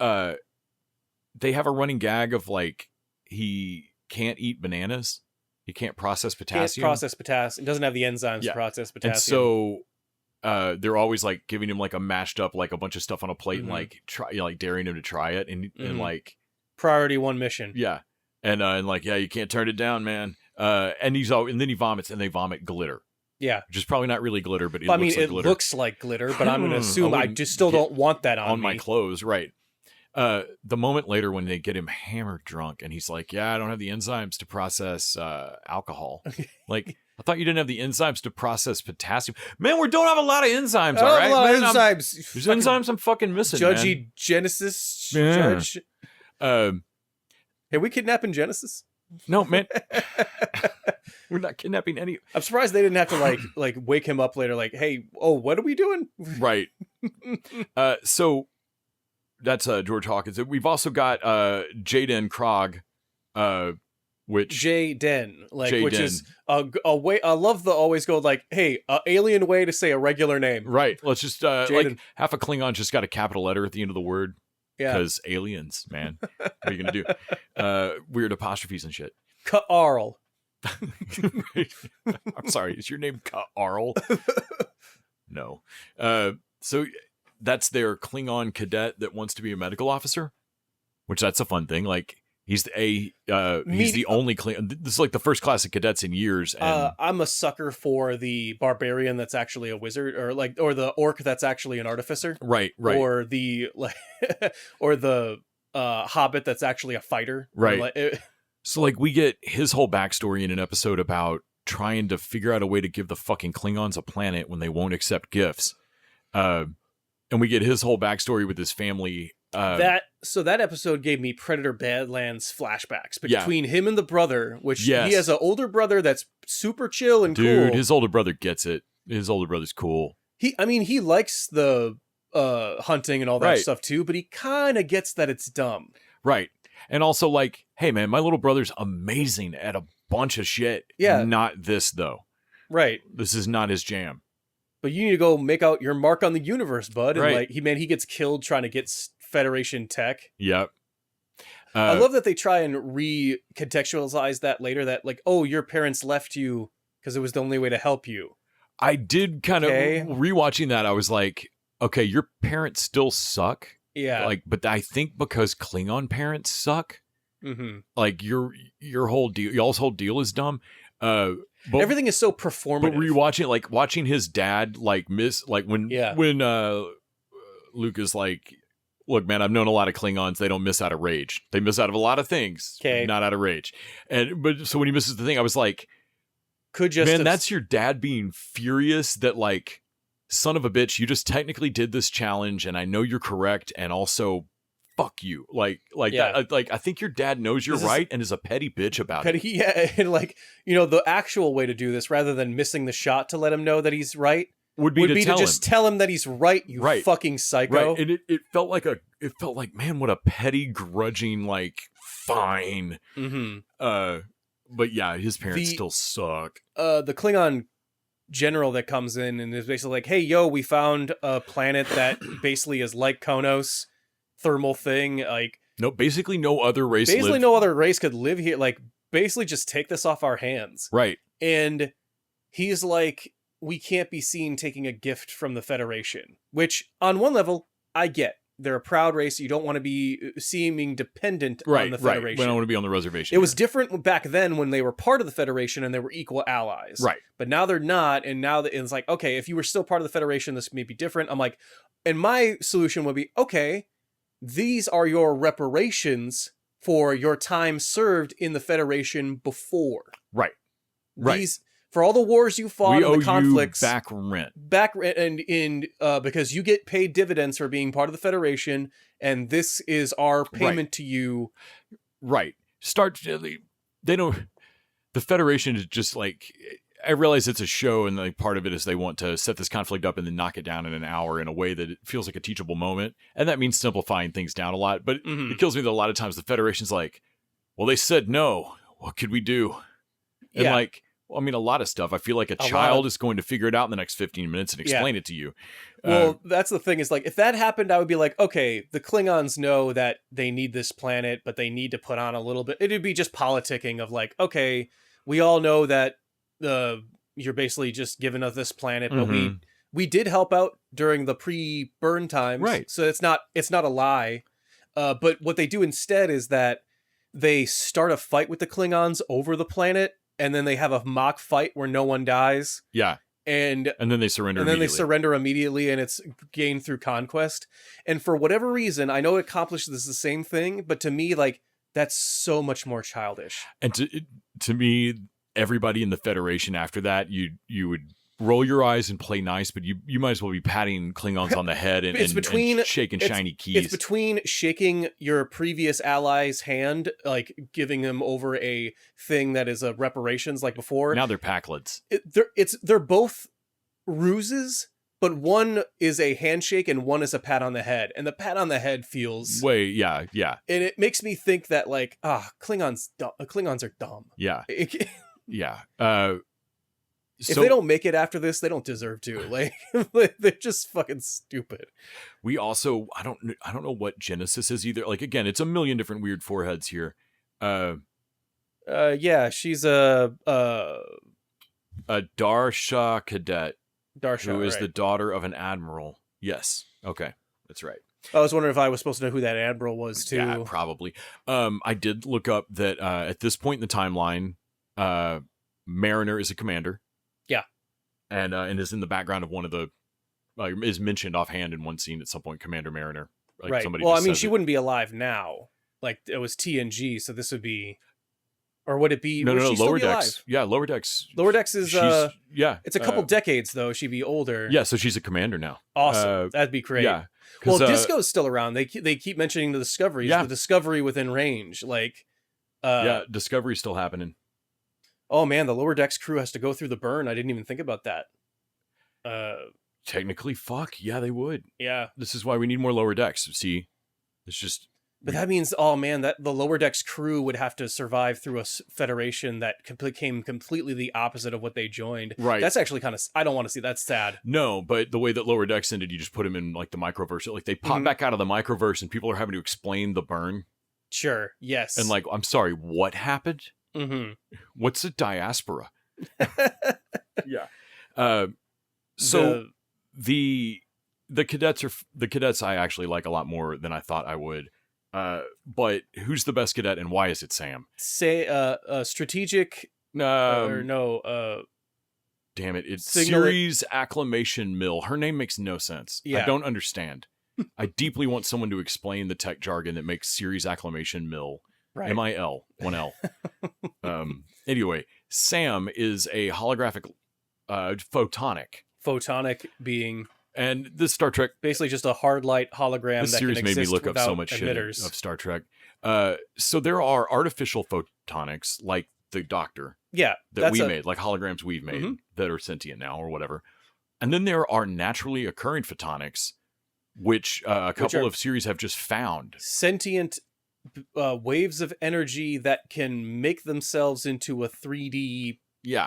they have a running gag of like, he can't eat bananas. He can't process potassium. It doesn't have the enzymes to process potassium. And so they're always like giving him like a mashed up, like a bunch of stuff on a plate and like like daring him to try it. And like priority 1 mission. Yeah. And like, yeah, you can't turn it down, man. And then he vomits and they vomit glitter. Yeah, which is probably not really glitter, but it looks like glitter. But I'm going to assume I just still don't want that on my clothes, right? The moment later when they get him hammered drunk, and he's like, "Yeah, I don't have the enzymes to process alcohol." Like, I thought you didn't have the enzymes to process potassium. Man, we don't have a lot of enzymes, all right? Enzymes. There's enzymes I'm fucking missing. Judgy man. Genesis. Yeah. Judge. Hey, we kidnapping Genesis? No, man. We're not kidnapping any. I'm surprised they didn't have to like wake him up later. Like, hey, what are we doing? Right. So that's George Hawkins. We've also got Jaden Krog, which which is a way. I love the always go like, hey, alien way to say a regular name. Right. Let's just like half a Klingon just got a capital letter at the end of the word. Yeah. Because aliens, man. What are you gonna do? Weird apostrophes and shit. Ka'arl. I'm sorry, is your name Ka'arl? No. So that's their Klingon cadet that wants to be a medical officer, which that's a fun thing. Like He's the only Klingon. This is like the first class of cadets in years. And I'm a sucker for the barbarian that's actually a wizard, or the orc that's actually an artificer, right, or the or the hobbit that's actually a fighter, right. So like we get his whole backstory in an episode about trying to figure out a way to give the fucking Klingons a planet when they won't accept gifts, and we get his whole backstory with his family. That episode gave me Predator Badlands flashbacks between him and the brother, which he has an older brother that's super chill and cool. Dude, his older brother gets it. His older brother's cool. He likes the hunting and all that stuff too, but he kind of gets that it's dumb. Right. And also like, hey man, my little brother's amazing at a bunch of shit. Yeah. Not this though. Right. This is not his jam. But you need to go make out your mark on the universe, bud. And right. he gets killed trying to get Federation tech. Yep. I love that they try and recontextualize that later, that like, oh, your parents left you because it was the only way to help you. I did kind of rewatching that. I was like, okay, your parents still suck. Yeah. Like, but I think because Klingon parents suck, like your whole deal, y'all's whole deal is dumb. But everything is so performative. But rewatching, like watching his dad, like when Luke is like, look, man, I've known a lot of Klingons. They don't miss out of rage. They miss out of a lot of things, not out of rage. But so when he misses the thing, I was like, that's your dad being furious that like, son of a bitch, you just technically did this challenge, and I know you're correct, and also fuck you. That. Like I think your dad knows you're right and is a petty bitch about it. Yeah, and like the actual way to do this, rather than missing the shot to let him know that he's right, would be to just tell him that he's right, you fucking psycho. Right. And it felt like, man, what a petty, grudging, like, fine. But yeah, his parents still suck. The Klingon general that comes in and is basically like, hey, yo, we found a planet that basically is like Konos, thermal thing. Like, no, basically no other race. No other race could live here. Like, basically just take this off our hands. Right. And he's like, we can't be seen taking a gift from the Federation, which on one level I get. They're a proud race. You don't want to be seeming dependent on the Federation. Right. We don't want to be on the reservation. It was different back then when they were part of the Federation and they were equal allies. Right. But now they're not. And now it's like, okay, if you were still part of the Federation, this may be different. I'm like, and my solution would be, okay, these are your reparations for your time served in the Federation before. Right. For all the wars you fought, and the conflicts, you back rent, and because you get paid dividends for being part of the Federation, and this is our payment to you. Right. The Federation is just like, I realize it's a show, and like part of it is they want to set this conflict up and then knock it down in an hour in a way that it feels like a teachable moment, and that means simplifying things down a lot. But it kills me that a lot of times the Federation's like, well, they said no. What could we do? And like, well, I mean, a lot of stuff. I feel like a child is going to figure it out in the next 15 minutes and explain it to you. Well, that's the thing is like, if that happened, I would be like, okay, the Klingons know that they need this planet, but they need to put on a little bit. It'd be just politicking of like, okay, we all know that you're basically just giving us this planet, but we did help out during the pre-burn times. Right. So it's not a lie. But what they do instead is that they start a fight with the Klingons over the planet, and then they have a mock fight where no one dies. Yeah. And then they surrender immediately, and it's gained through conquest. And for whatever reason, I know it accomplishes the same thing, but to me, like, that's so much more childish. And to me, everybody in the Federation after that, you would roll your eyes and play nice, but you might as well be patting Klingons on the head and shaking shiny keys. It's between shaking your previous ally's hand, like giving them over a thing that is a reparations like before. Now they're Packlets. They're both ruses, but one is a handshake and one is a pat on the head. And the pat on the head feels... yeah. And it makes me think that like, Klingons are dumb. Yeah. Yeah. If they don't make it after this, they don't deserve to. Like, they're just fucking stupid. We also, I don't know what Genesis is either. Like, again, it's a million different weird foreheads here. Yeah, she's a Darsha cadet. Darsha, who is the daughter of an admiral. Yes. Okay. That's right. I was wondering if I was supposed to know who that admiral was too. Yeah, probably. I did look up that at this point in the timeline, Mariner is a commander. Yeah, and is in the background of one of the is mentioned offhand in one scene at some point. Commander Mariner. Like right. Somebody Well, I just mean, says she it. wouldn't be alive now. Like it was TNG, so this would be, or would it be? No, would she still Lower be Decks. alive? Yeah, Lower Decks. Lower Decks is yeah. It's a couple decades though. She'd be older. Yeah, so she's a commander now. Awesome. That'd be great. Yeah. Well, Disco's still around. They keep mentioning the Discovery. Yeah. The Discovery within range. Like, yeah, Discovery's still happening. Oh man, the Lower Decks crew has to go through the burn. I didn't even think about that. Technically, fuck yeah, they would. Yeah. This is why we need more Lower Decks. See, it's just. But that means, oh man, that the Lower Decks crew would have to survive through a Federation that became completely the opposite of what they joined. Right. That's actually kind of, I don't want to see, that's sad. No, but the way that Lower Decks ended, you just put them in like the microverse. Like they pop back out of the microverse and people are having to explain the burn. Sure, yes. And like, I'm sorry, what happened? Mm-hmm. What's a diaspora? Yeah. So the cadets I actually like a lot more than I thought I would. But who's the best cadet and why is it Sam? Say strategic or no damn it, it's Signal Ceres Acclamation Mill. Her name makes no sense. Yeah. I don't understand. I deeply want someone to explain the tech jargon that makes Ceres Acclamation Mill. Right. M-I-L, 1L. Anyway, Sam is a holographic photonic. Photonic being, and this Star Trek, basically just a hard light hologram. This that series can made me exist look up so much emitters. shit of Star Trek. So there are artificial photonics like the Doctor, that we made, like holograms we've made that are sentient now or whatever. And then there are naturally occurring photonics, which a couple of series have just found. Sentient waves of energy that can make themselves into a 3D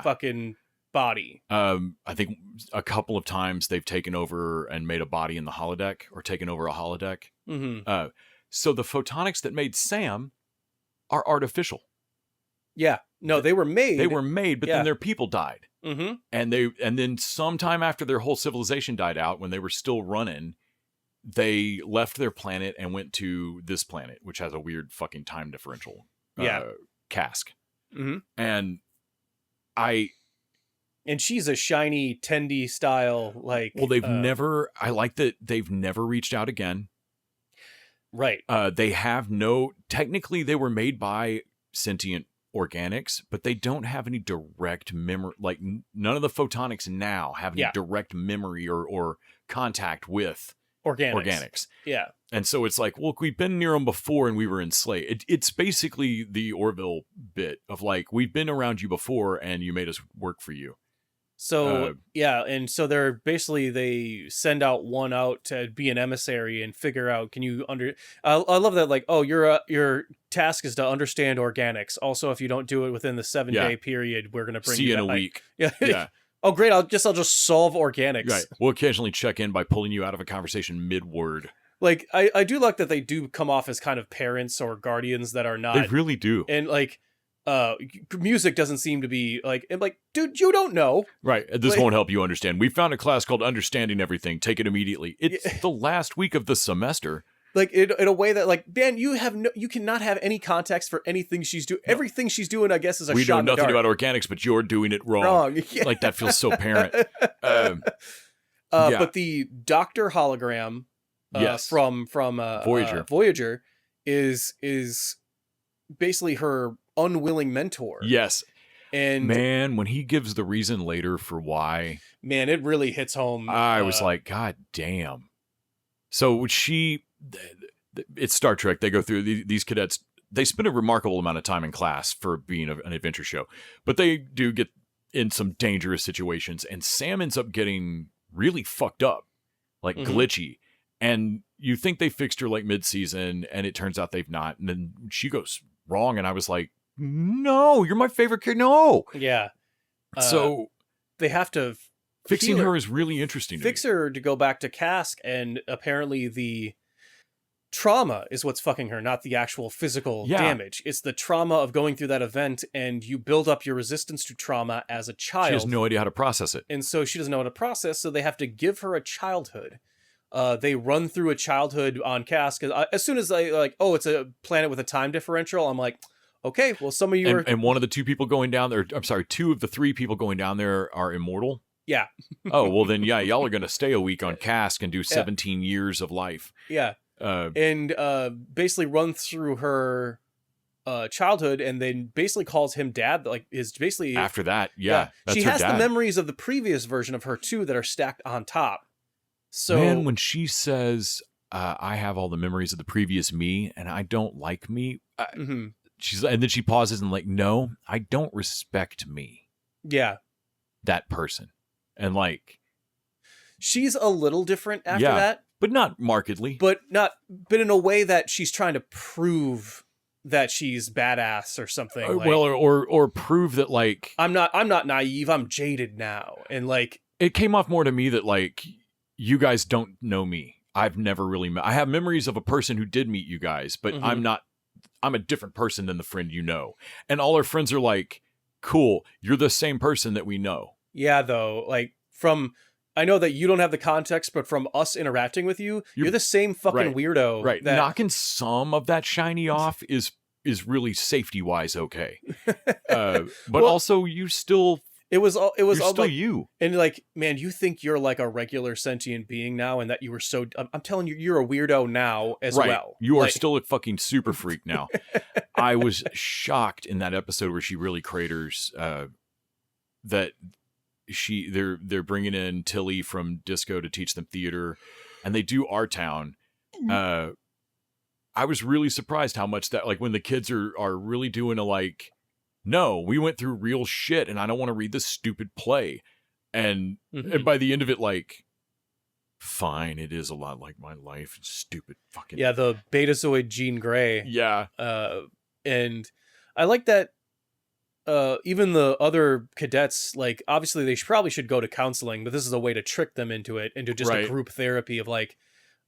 fucking body. I think a couple of times they've taken over and made a body in the holodeck or taken over a holodeck. Mm-hmm. So the photonics that made Sam are artificial. Yeah. No, they were made. They were made, but then their people died. Mm-hmm. And then sometime after their whole civilization died out, when they were still running, they left their planet and went to this planet, which has a weird fucking time differential. Cask. Mm-hmm. And she's a shiny Tendi style, like. Well, I like that they've never reached out again. Right. They have technically they were made by sentient organics, but they don't have any direct memory. Like none of the photonics now have any direct memory or contact with organics. Yeah. And so it's like, well, we've been near them before and we were enslaved. It's basically the Orville bit of like, we've been around you before and you made us work for you. So, and so they send out one out to be an emissary and figure out, I love that, like, oh, your task is to understand organics. Also, if you don't do it within the 7-day period, we're going to bring See you in a week. Yeah. Oh, great. I'll just solve organics. Right. We'll occasionally check in by pulling you out of a conversation mid-word. Like, I do like that they do come off as kind of parents or guardians that are not. They really do. And like, music doesn't seem to be like, dude, you don't know. Right. This won't help you understand. We found a class called Understanding Everything. Take it immediately. It's the last week of the semester. Like in a way that, like, Dan, you cannot have any context for anything she's doing. No. Everything she's doing, I guess, is a shot in the dark. We know nothing about organics, but you're doing it wrong. Yeah. Like that feels so parent. But the Doctor hologram, from Voyager, is basically her unwilling mentor. Yes. And man, when he gives the reason later for why, man, it really hits home. I was like, God damn. So it's Star Trek. They go through these cadets. They spend a remarkable amount of time in class for being an adventure show, but they do get in some dangerous situations. And Sam ends up getting really fucked up, like glitchy. And you think they fixed her like mid-season, and it turns out they've not. And then she goes wrong, and I was like, no, you're my favorite kid. No. Yeah. So they have to fixing her is really interesting. Fix her to go back to Cask, and apparently the trauma is what's fucking her, not the actual physical damage. It's the trauma of going through that event, and you build up your resistance to trauma as a child. She has no idea how to process it. And so she doesn't know how to process, so they have to give her a childhood. they run through a childhood on Cass. Because as soon as I like, oh, it's a planet with a time differential, I'm like, okay, well, some of you are... And one of the two people going down there, I'm sorry, 2 of the 3 people going down there are immortal? Yeah. Oh, well then, yeah, y'all are going to stay a week on Cask and do 17 years of life. Yeah. And basically run through her childhood, and then basically calls him dad. Like, is basically... After that, yeah. That's she her has dad. the memories of the previous version of her, too, that are stacked on top. So, man, when she says, I have all the memories of the previous me, and I don't like me... and then she pauses and like, no, I don't respect me. Yeah. That person. And like, she's a little different after that, but not markedly, but in a way that she's trying to prove that she's badass or something. Or prove that like, I'm not naive. I'm jaded now. And like, it came off more to me that like, you guys don't know me. I've never really met, I have memories of a person who did meet you guys, but I'm a different person than the friend you know. And all our friends are like, cool, you're the same person that we know. Yeah, though, like I know that you don't have the context, but from us interacting with you, you're the same fucking weirdo. Right. Knocking some of that shiny off is really safety wise okay. But also you still... It was all still like, you. And like, man, you think you're like a regular sentient being now, and that you were so... I'm telling you, you're a weirdo now as well. You are still a fucking super freak now. I was shocked in that episode where she really craters that they're bringing in Tilly from disco to teach them theater, and they do Our Town. I was really surprised how much that, like, when the kids are really doing a like, no, we went through real shit and I don't want to read this stupid play. And by the end of it, like, fine, it is a lot like my life. It's stupid fucking... Yeah, the Betazoid Jean Grey. Yeah. And I like that even the other cadets, like, obviously they probably should go to counseling, but this is a way to trick them into it, into just a group therapy of like,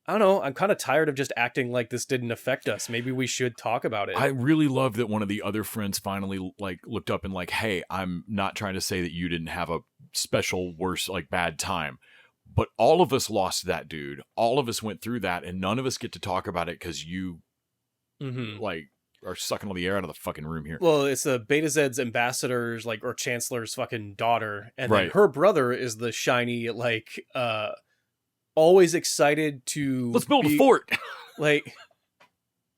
I don't know, I'm kind of tired of just acting like this didn't affect us. Maybe we should talk about it. I really love that one of the other friends finally like looked up and like, hey, I'm not trying to say that you didn't have a special worse, like, bad time, but all of us lost that dude. All of us went through that, and none of us get to talk about it because you like are sucking all the air out of the fucking room here. Well, it's the Beta Zed's ambassador's, like, or chancellor's fucking daughter, and then her brother is the shiny, like, always excited to... Let's build a fort! Like,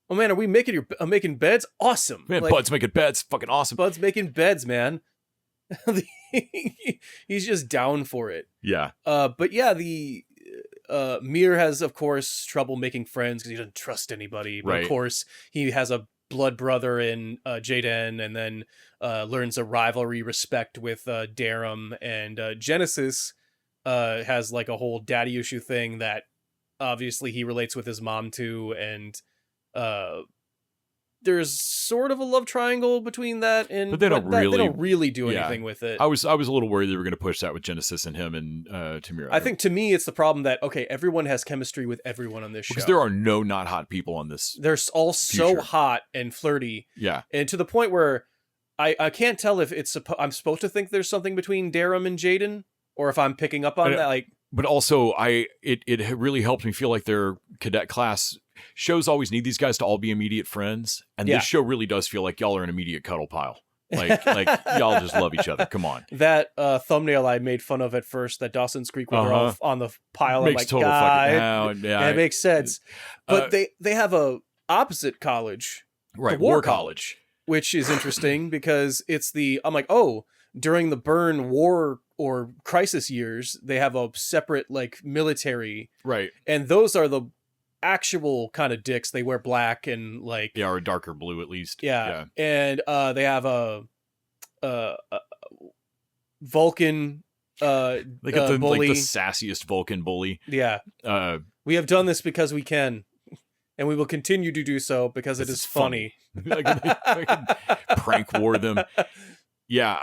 oh man, are we making beds? Awesome! Man, like, Bud's making beds, fucking awesome. Bud's making beds, man. He's just down for it. Yeah. But yeah, the Mir has, of course, trouble making friends because he doesn't trust anybody. But of course, he has a blood brother in Jaden, and then learns a rivalry respect with Darum, and Genesis has like a whole daddy issue thing that obviously he relates with his mom too, and there's sort of a love triangle between that, and but they don't really do anything with it. I was a little worried they were going to push that with Genesis and him and Tamira. I think to me it's the problem that everyone has chemistry with everyone on this show, because there are no not hot people on this. They're all so hot and flirty, and to the point where I can't tell if I'm supposed to think there's something between Darum and Jaden, or if I'm picking up on that. Like, but also it really helped me feel like their cadet class shows always need these guys to all be immediate friends, and this show really does feel like y'all are an immediate cuddle pile. Like y'all just love each other. Come on. That thumbnail I made fun of at first, that Dawson's Creek where they're all on the pile. Makes total fucking it makes sense. But they have a opposite college, right? The War College, which is interesting because it's I'm like, oh, during the Burn War or Crisis years, they have a separate like military, right? And those are the actual kind of dicks. They wear black and like or a darker blue at least. Yeah. And they have a Vulcan they got the bully. like the sassiest Vulcan bully. Yeah. We have done this because we can, and we will continue to do so because it is funny. Prank war them. Yeah,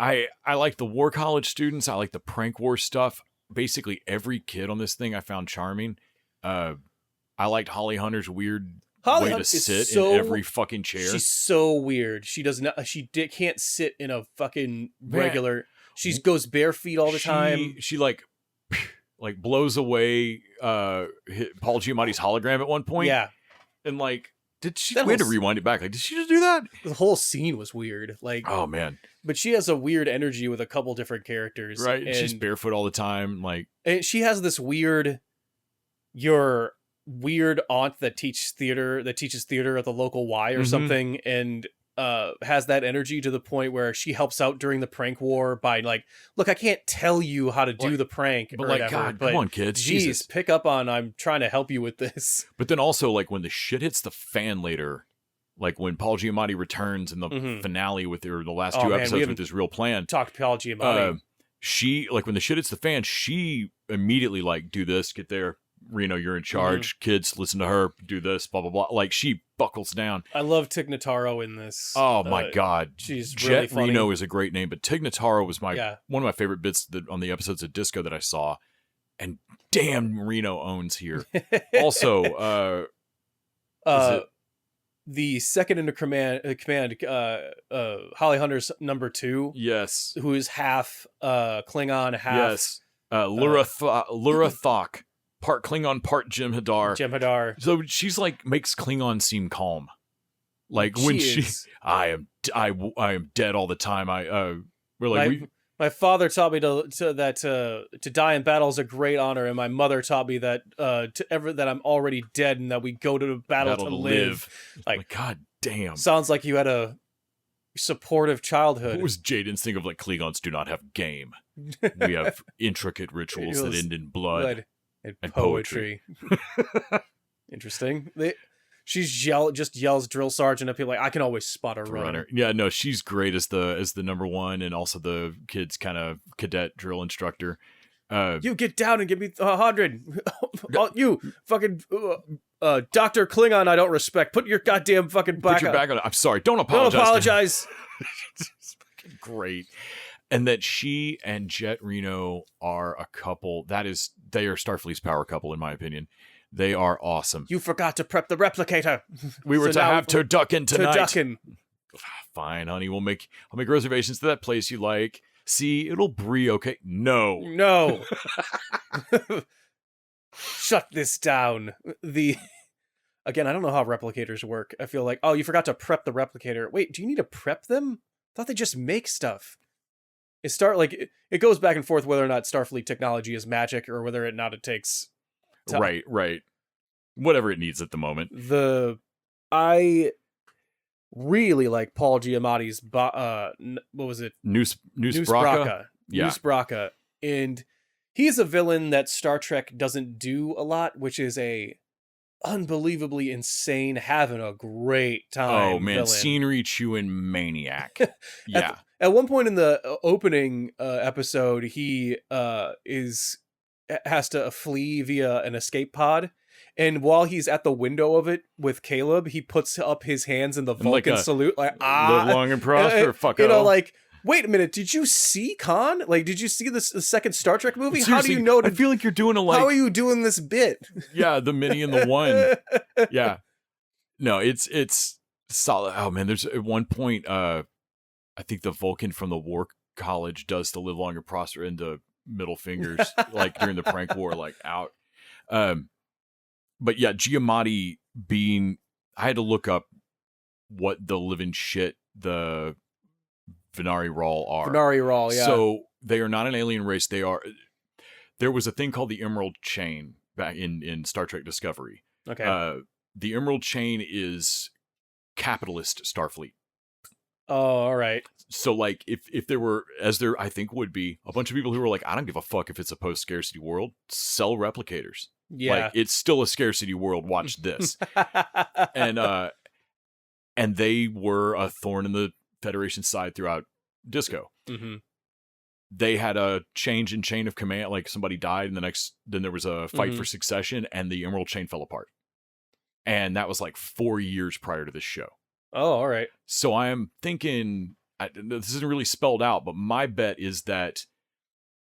I like the War College students. I like the prank war stuff. Basically every kid on this thing I found charming. I liked Holly Hunter's weird way to sit in every fucking chair. She's so weird. She does not. Can't sit in a fucking regular. She goes bare feet all the time. She like like blows away Paul Giamatti's hologram at one point. Yeah. And like, we That had to whole rewind it back. Like, did she just do that? The whole scene was weird. Like, oh man. But she has a weird energy with a couple different characters. Right. And She's barefoot all the time. Like, and she has this your weird aunt that teaches theater at the local Y or something, and has that energy to the point where she helps out during the prank war by like, look, I can't tell you how to do the prank, but or like, whatever, God, come on, kids, geez, Jesus. pick up on. I'm trying to help you with this. But then also, like, when the shit hits the fan later, like when Paul Giamatti returns in the finale with the last two episodes with his real plan. Talked to Paul Giamatti. She, like, when the shit hits the fan, she immediately like, do this, get there. Reno, you're in charge. Kids, listen to her. Do this, blah, blah, blah. Like, she buckles down. I love Tig Notaro in this. Oh, my God. She's Jet really funny. Reno is a great name, but Tig Notaro was one of my favorite bits on the episodes of Disco that I saw. And damn, Reno owns here. Also, the second in command, Holly Hunter's number 2. Yes. Who is half Klingon, half... Yes. Lura Thok. Part Klingon, part Jem'Hadar. So she's like, makes Klingon seem calm. Like when I am dead all the time. My father taught me to die in battle is a great honor, and my mother taught me that that I'm already dead and that we go to battle to live. Like, God damn. Sounds like you had a supportive childhood. What was Jaden's thing of like, Klingons do not have game. We have intricate rituals that end in blood. And poetry. Interesting. She's just yells drill sergeant at people like, I can always spot a runner. Yeah, no, she's great as the number one and also the kid's kind of cadet drill instructor. You get down and give me 100. You fucking Dr. Klingon I don't respect. Put your goddamn fucking back Put your back on. I'm sorry. Don't apologize. Don't apologize. It's fucking great. And that she and Jet Reno are a couple. They are Starfleet's power couple, in my opinion. They are awesome. You forgot to prep the replicator. We were to have turducken tonight. Turducken. Fine, honey. I'll make reservations to that place you like. See, it'll brie, okay? No. Shut this down. Again, I don't know how replicators work. I feel like, oh, you forgot to prep the replicator. Wait, do you need to prep them? I thought they just make stuff. It goes back and forth whether or not Starfleet technology is magic or whether or not it takes time. Right. Whatever it needs at the moment. I really like Paul Giamatti's what was it? Noose Bracca. Yeah. Noose Bracca. And he's a villain that Star Trek doesn't do a lot, which is a unbelievably insane, having a great time. Oh man, villain. scenery chewing maniac. Yeah. At one point in the opening episode, he has to flee via an escape pod, and while he's at the window of it with Caleb, he puts up his hands in the Vulcan salute, like live long and prosper, fucko. Like, wait a minute, did you see Khan? Like, did you see the second Star Trek movie? Seriously, how do you know? I feel like you're doing How are you doing this bit? Yeah, the mini and the one. Yeah. No, it's solid. Oh man, there's at one point, I think the Vulcan from the War College does the live long and prosper into middle fingers, like during the prank war, like out. But yeah, Giamatti I had to look up what the living shit the Venari Rawl are. Venari Rawl, yeah. So they are not an alien race. There was a thing called the Emerald Chain back in Star Trek Discovery. Okay. The Emerald Chain is capitalist Starfleet. Oh, all right. So like if there were, as there I think would be, a bunch of people who were like, I don't give a fuck if it's a post-scarcity world, sell replicators. Yeah. Like, it's still a scarcity world, watch this. And they were a thorn in the Federation side throughout Disco. Mm-hmm. They had a change in chain of command, like somebody died and then there was a fight for succession and the Emerald Chain fell apart. And that was like 4 years prior to this show. Oh, all right. So I am thinking, this isn't really spelled out, but my bet is that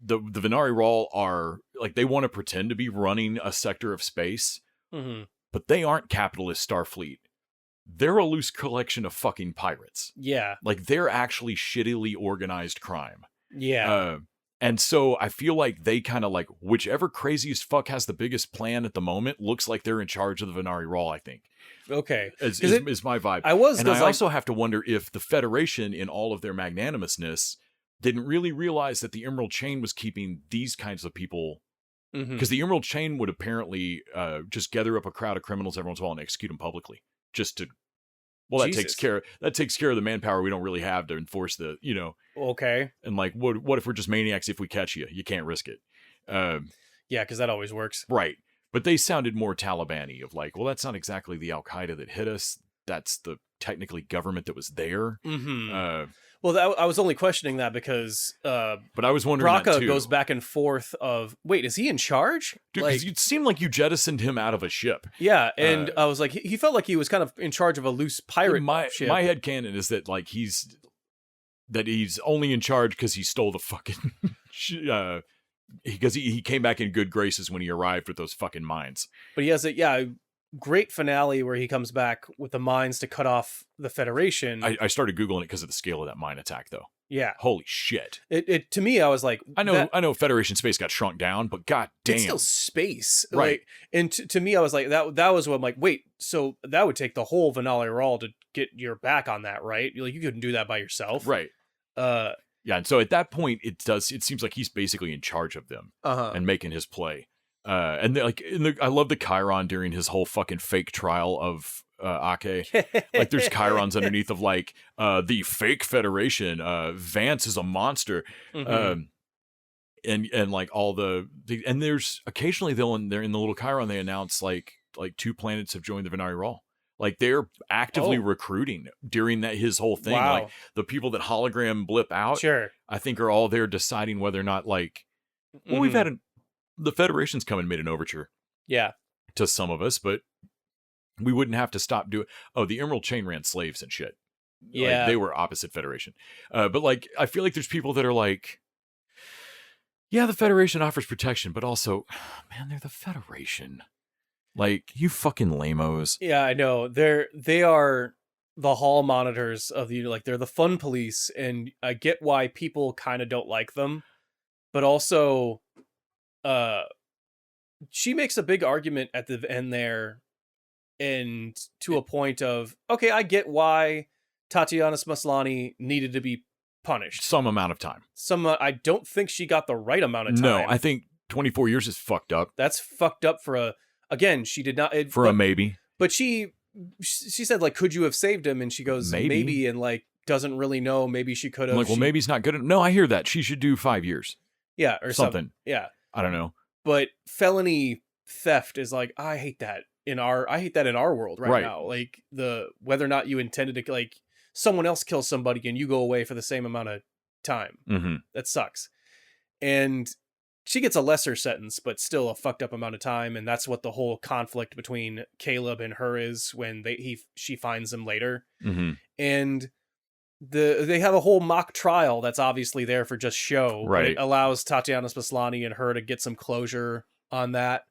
the Venari Rawl are, like, they want to pretend to be running a sector of space, but they aren't capitalist Starfleet. They're a loose collection of fucking pirates. Yeah. Like, they're actually shittily organized crime. Yeah. And so I feel like they kind of like whichever craziest fuck has the biggest plan at the moment looks like they're in charge of the Venari Raw, I think. Okay. Is my vibe. And I also have to wonder if the Federation, in all of their magnanimousness, didn't really realize that the Emerald Chain was keeping these kinds of people, because the Emerald Chain would apparently just gather up a crowd of criminals every once in a while and execute them publicly, just to. Well, that takes care of the manpower we don't really have to enforce the, Okay. And like, what if we're just maniacs? If we catch you, you can't risk it. Yeah, because that always works. Right. But they sounded more Taliban-y of like, well, that's not exactly the Al-Qaeda that hit us. That's the technically government that was there. Well, I was only questioning that because but I was wondering Braca that too. goes back and forth of, wait, is he in charge? Dude, because it seemed like you jettisoned him out of a ship. Yeah, and I was like, he felt like he was kind of in charge of a loose pirate ship. My headcanon is that like he's only in charge because he stole the fucking because he came back in good graces when he arrived with those fucking mines. But he has a great finale where he comes back with the mines to cut off the Federation. I started Googling it because of the scale of that mine attack, though. Yeah. Holy shit. It to me, I was like, I know Federation space got shrunk down, but god damn. It's still space. Right. Like, and to me, I was like, that was what I'm like, wait, so that would take the whole Venali Rawl to get your back on that, right? Like, you couldn't do that by yourself. Right. Yeah, and so at that point, it seems like he's basically in charge of them and making his play. And I love the Chiron during his whole fucking fake trial of Ake. Like there's Chirons underneath of like the fake Federation. Vance is a monster. And like all and there's occasionally they're in the little Chiron they announce like 2 planets have joined the Venari Rawl. Like they're actively recruiting during his whole thing. Wow. Like the people that hologram blip out, sure, I think are all there deciding whether or not like. Well, we've had the Federation's come and made an overture, to some of us, but we wouldn't have to stop doing. Oh, the Emerald Chain ran slaves and shit. Yeah, like, they were opposite Federation. But like, I feel like there's people that are like, yeah, the Federation offers protection, but also, man, they're the Federation. Like, you fucking lamos. Yeah, I know. They are the hall monitors of the, like, they're the fun police, and I get why people kind of don't like them, but also, she makes a big argument at the end there, and to a point of, okay, I get why Tatiana Maslany needed to be punished. Some amount of time. I don't think she got the right amount of time. No, I think 24 years is fucked up. That's fucked up for again, she did not... a maybe. But she said, like, could you have saved him? And she goes, maybe, and, like, doesn't really know. Maybe she could have. Like, well, maybe he's not good. No, I hear that. She should do 5 years. Yeah, or something. Yeah. I don't know. But felony theft is like, I hate that in our world right now. Like, whether or not you intended to, like, someone else kill somebody and you go away for the same amount of time. Mm-hmm. That sucks. And she gets a lesser sentence, but still a fucked up amount of time, and that's what the whole conflict between Caleb and her is when she finds him later. Mm-hmm. And they have a whole mock trial that's obviously there for just show. Right. It allows Tatiana Maslany and her to get some closure on that.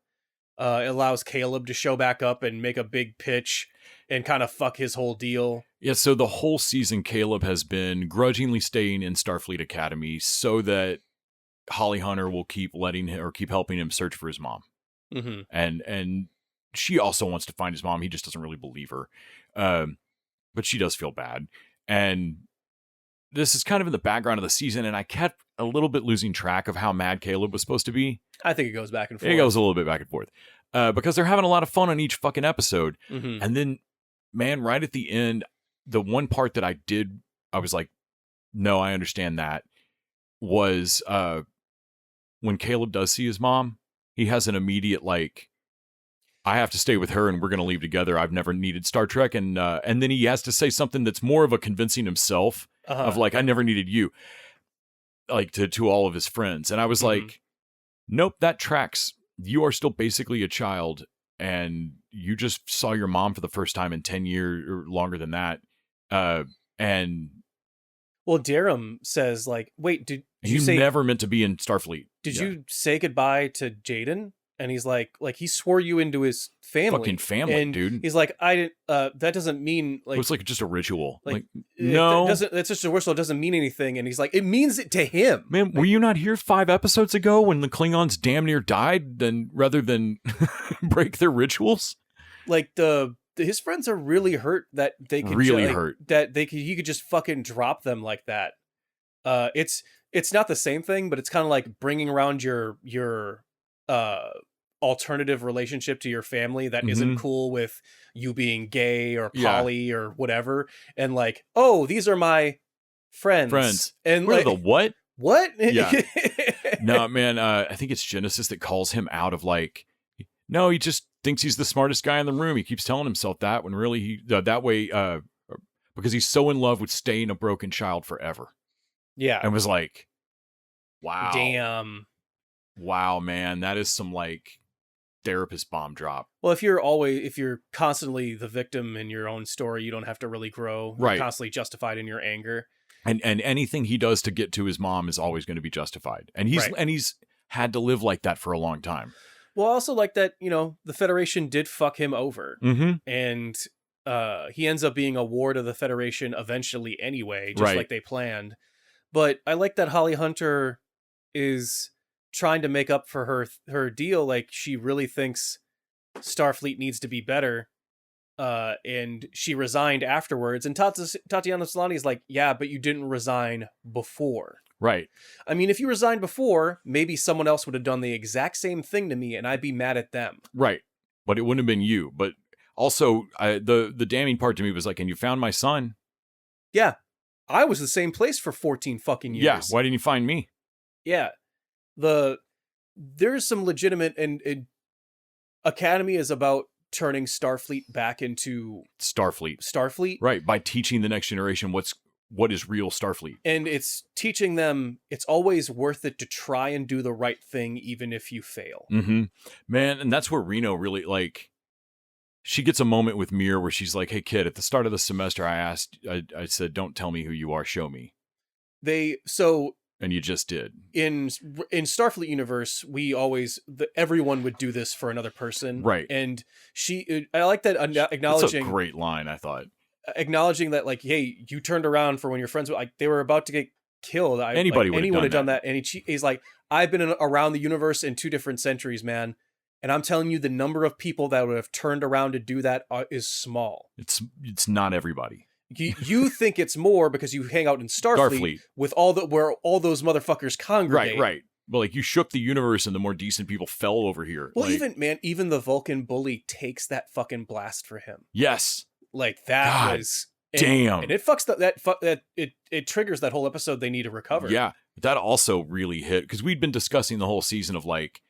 It allows Caleb to show back up and make a big pitch and kind of fuck his whole deal. Yeah, so the whole season, Caleb has been grudgingly staying in Starfleet Academy so that Holly Hunter will keep helping him search for his mom. Mm-hmm. And she also wants to find his mom. He just doesn't really believe her. But she does feel bad. And this is kind of in the background of the season, and I kept a little bit losing track of how mad Caleb was supposed to be. I think it goes back and forth. It goes a little bit back and forth. Because they're having a lot of fun on each fucking episode. Mm-hmm. And then, man, right at the end, the one part that I was like, no, I understand that, was when Caleb does see his mom, he has an immediate, like, I have to stay with her and we're going to leave together. I've never needed Star Trek. And then he has to say something that's more of a convincing himself of like, I never needed you, like to all of his friends. And I was like, nope, that tracks. You are still basically a child and you just saw your mom for the first time in 10 years or longer than that. And well, Darum says, like, wait, did you say never meant to be in Starfleet? Did you say goodbye to Jaden? And he's like he swore you into his family. Fucking family, and dude. He's like, I didn't. That doesn't mean like. It's like just a ritual. Like no, no, that's just a ritual. It doesn't mean anything. And he's like, it means it to him. Man, were you not here 5 episodes ago when the Klingons damn near died? Rather than break their rituals, like his friends are really hurt that they could hurt that he could just fucking drop them like that. It's not the same thing, but it's kind of like bringing around your alternative relationship to your family that isn't cool with you being gay or poly or whatever, and like, oh, these are my friends, and what like the what yeah. No, man, I think it's Genesis that calls him out of like, no, he just thinks he's the smartest guy in the room. He keeps telling himself that when really he that way because he's so in love with staying a broken child forever. Yeah. And was like, wow. Damn. Wow, man. That is some like therapist bomb drop. Well, if you're constantly the victim in your own story, you don't have to really grow. Right. You're constantly justified in your anger. And anything he does to get to his mom is always going to be justified. And he's had to live like that for a long time. Well, I also like that, the Federation did fuck him over. And he ends up being a ward of the Federation eventually anyway, just like they planned. But I like that Holly Hunter is trying to make up for her deal. Like, she really thinks Starfleet needs to be better. And she resigned afterwards. And Tatiana Maslany is like, yeah, but you didn't resign before. Right. I mean, if you resigned before, maybe someone else would have done the exact same thing to me and I'd be mad at them. Right. But it wouldn't have been you. But also, the damning part to me was like, and you found my son? Yeah. I was the same place for 14 fucking years. Yeah. Why didn't you find me? Yeah. There's some legitimate and Academy is about turning Starfleet back into Starfleet. Right. By teaching the next generation what is real Starfleet. And it's teaching them it's always worth it to try and do the right thing, even if you fail. Mm-hmm. Man, and that's where Reno really, like, she gets a moment with Mir where she's like, hey, kid, at the start of the semester, I said, don't tell me who you are, show me. And you just did. In Starfleet universe, we always everyone would do this for another person, right? And I like that acknowledging. That's a great line, I thought. Acknowledging that, like, hey, you turned around for when your friends they were about to get killed. Anyone would have done that. And he's like, I've been around the universe in 2 different centuries, man, and I'm telling you, the number of people that would have turned around to do that is small. It's not everybody. You think it's more because you hang out in Starfleet. With where all those motherfuckers congregate. Right. But like, you shook the universe and the more decent people fell over here. Well, even the Vulcan bully takes that fucking blast for him. Yes. Like, that God, was damn. And it fucks that it triggers that whole episode they need to recover. Yeah. That also really hit because we'd been discussing the whole season of like,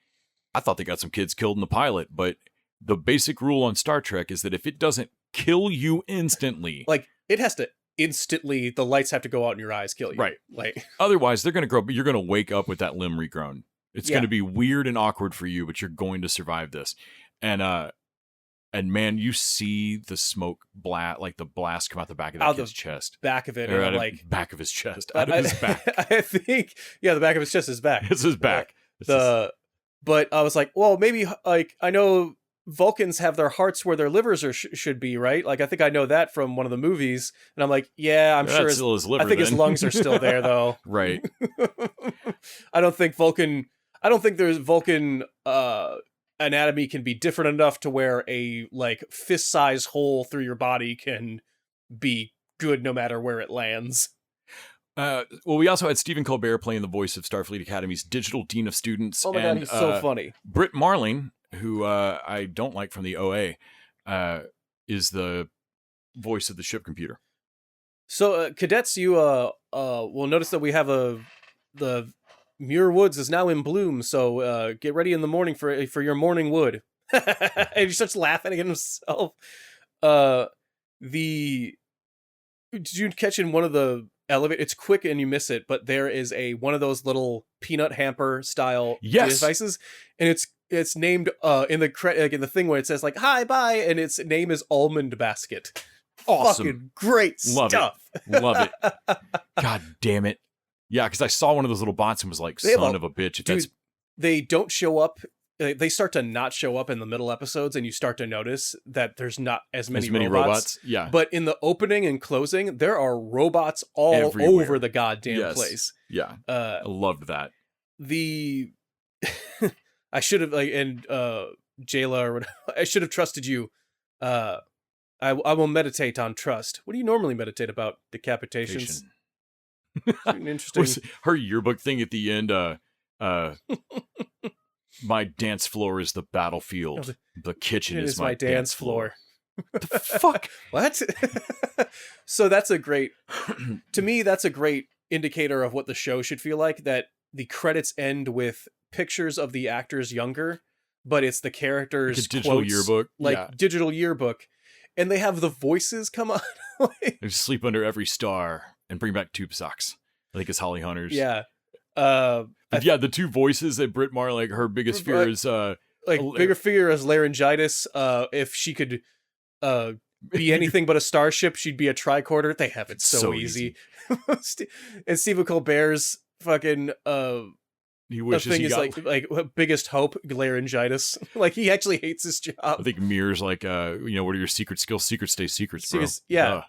I thought they got some kids killed in the pilot, but the basic rule on Star Trek is that if it doesn't kill you instantly, like, it has to instantly, the lights have to go out in your eyes, kill you. Right. Like, otherwise they're going to grow, but you're going to wake up with that limb regrown. It's going to be weird and awkward for you, but you're going to survive this. And man, you see the smoke like the blast come out the back of that kid's chest. Back of it. Or and like, back of his chest. Out of his back. I think, the back of his chest is back. It's his back. But I was like, well, maybe, like, I know Vulcans have their hearts where their livers should be, right? Like, I think I know that from one of the movies. And I'm like, yeah, I'm sure still his liver, I think his lungs are still there, though. Right. I don't think there's Vulcan anatomy can be different enough to where a, like, fist-size hole through your body can be good no matter where it lands. Well, we also had Stephen Colbert playing the voice of Starfleet Academy's digital dean of students. Oh my God, he's so funny. Britt Marling, who I don't like from the OA, is the voice of the ship computer. So, cadets, you will notice that we have the Muir Woods is now in bloom. So get ready in the morning for your morning wood. And he starts laughing at himself. Did you catch in one of the elevator? It's quick and you miss it, but there is one of those little peanut hamper style devices, and it's named in the thing where it says like hi bye, and its name is Almond Basket. Awesome. Fucking great stuff. Love it. God damn it. Yeah, because I saw one of those little bots and was like, son of a bitch. Dude, they don't show up they start to not show up in the middle episodes, and you start to notice that there's not as many robots. Yeah. But in the opening and closing, there are robots all Everywhere. over the goddamn place. Yeah. I loved that. I should have Jayla or whatever, I should have trusted you. I will meditate on trust. What do you normally meditate about? Decapitations. Interesting. Her yearbook thing at the end. My dance floor is the battlefield. The kitchen is my dance floor. The fuck? What? So that's a great. To me, that's a great indicator of what the show should feel like. That the credits end with pictures of the actors younger, but it's the characters' like a digital quotes, yearbook, digital yearbook, and they have the voices come on. They sleep under every star and bring back tube socks. I think it's Holly Hunters. Yeah. The two voices that Britt Maher, like her biggest fear is bigger fear is laryngitis. If she could be anything but a starship, she'd be a tricorder. They have it so easy. And Stephen Colbert's fucking he wishes thing he is got like biggest hope, laryngitis. Like he actually hates his job. I think Mir's like what are your secret skills? Secrets stay secrets, bro. Yeah.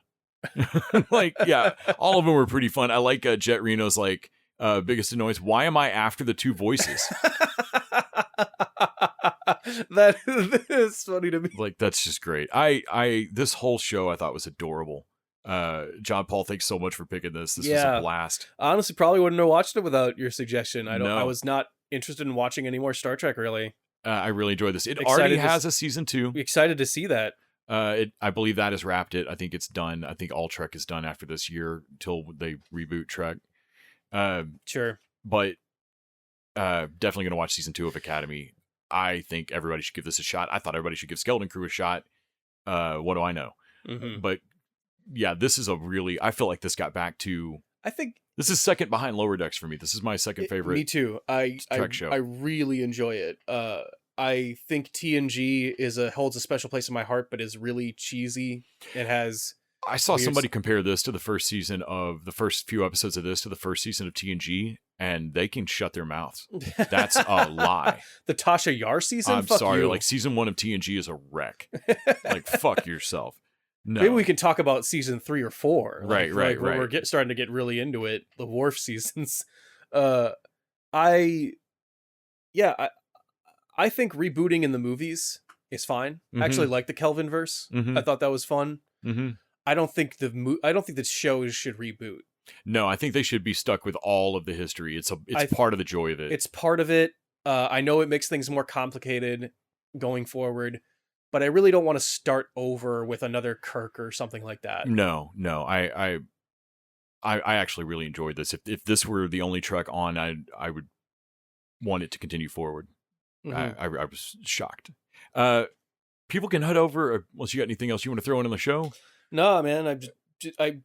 All of them were pretty fun. I like Jet Reno's like biggest annoyance. Why am I after the two voices? That is funny to me. Like that's just great. I this whole show I thought was adorable. John Paul, thanks so much for picking this. This was a blast. I honestly probably wouldn't have watched it without your suggestion. I No. was not interested in watching any more Star Trek really. I really enjoyed this. It Excited already to has a season 2. Excited to see that. I believe that has wrapped it. I think it's done. I think all Trek is done after this year till they reboot Trek. Sure. But definitely going to watch season 2 of Academy. I think everybody should give this a shot. I thought everybody should give Skeleton Crew a shot. What do I know? Mm-hmm. But yeah, this is I feel like this got back to. I think this is second behind Lower Decks for me. This is my second favorite. Me too. Trek show. I really enjoy it. I think TNG holds a special place in my heart, but is really cheesy. It has. I saw somebody compare this to the first few episodes of this to the first season of TNG, and they can shut their mouths. That's a lie. The Tasha Yar season? I'm fuck sorry. you. Like season 1 of TNG is a wreck. Like fuck yourself. No. Maybe we can talk about season 3 or 4. Right. When we're starting to get really into it. The Worf seasons. I think rebooting in the movies is fine. Mm-hmm. I actually like the Kelvin verse. Mm-hmm. I thought that was fun. Mm-hmm. I don't think the shows should reboot. No, I think they should be stuck with all of the history. It's part of the joy of it. It's part of it. I know it makes things more complicated going forward, but I really don't want to start over with another Kirk or something like that. No. I actually really enjoyed this. If this were the only Trek on, I would want it to continue forward. Mm-hmm. I was shocked. People can head over, unless you got anything else you want to throw in the show. No, man. I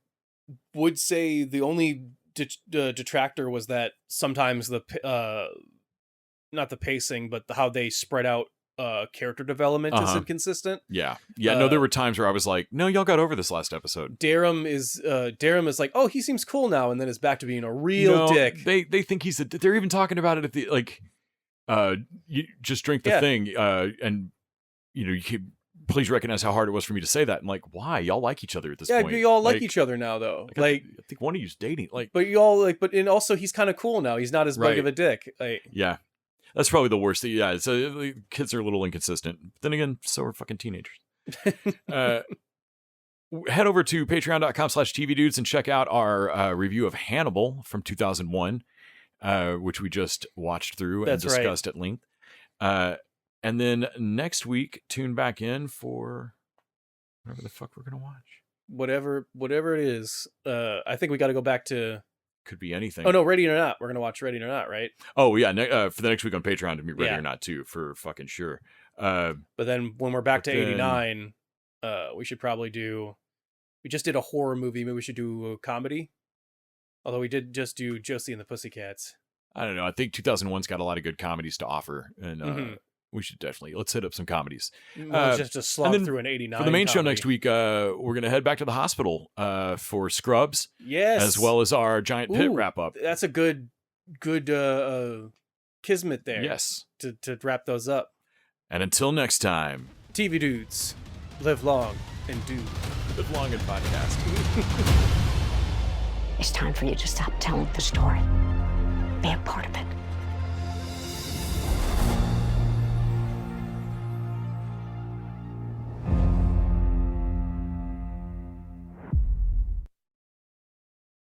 would say the only detractor was that sometimes not the pacing, but how they spread out character development is inconsistent. Yeah. No, there were times where I was like, no, y'all got over this last episode. Darum is like, oh, he seems cool now, and then is back to being a real dick. They think they're even talking about it at the like. You just drink the thing, and you can please recognize how hard it was for me to say that. And like, why? Y'all like each other at this point. Yeah, y'all like each other now, though. I think one of you's dating. Like, but y'all and also he's kind of cool now. He's not as big of a dick. Like, yeah, that's probably the worst thing. Yeah, so kids are a little inconsistent. But then again, so are fucking teenagers. Head over to patreon.com/tvdudes and check out our review of Hannibal from 2001. Which we just watched through and discussed at length. And then next week, tune back in for whatever the fuck we're going to watch. Whatever it is. I think we got to go back to... Could be anything. Oh, no, Ready or Not. We're going to watch Ready or Not, right? Oh, yeah. For the next week on Patreon to be Ready or Not, too, for fucking sure. But then when we're back to 89, we should probably do... We just did a horror movie. Maybe we should do a comedy. Although we did just do Josie and the Pussycats. I don't know. I think 2001's got a lot of good comedies to offer. And we should let's hit up some comedies. Just to slog through an 89 For the main show comedy. next week, we're going to head back to the hospital for Scrubs. Yes. As well as our Giant Pit wrap-up. That's a good kismet there. Yes. To wrap those up. And until next time, TV dudes, live long and do. live long and podcast. It's time for you to stop telling the story. Be a part of it.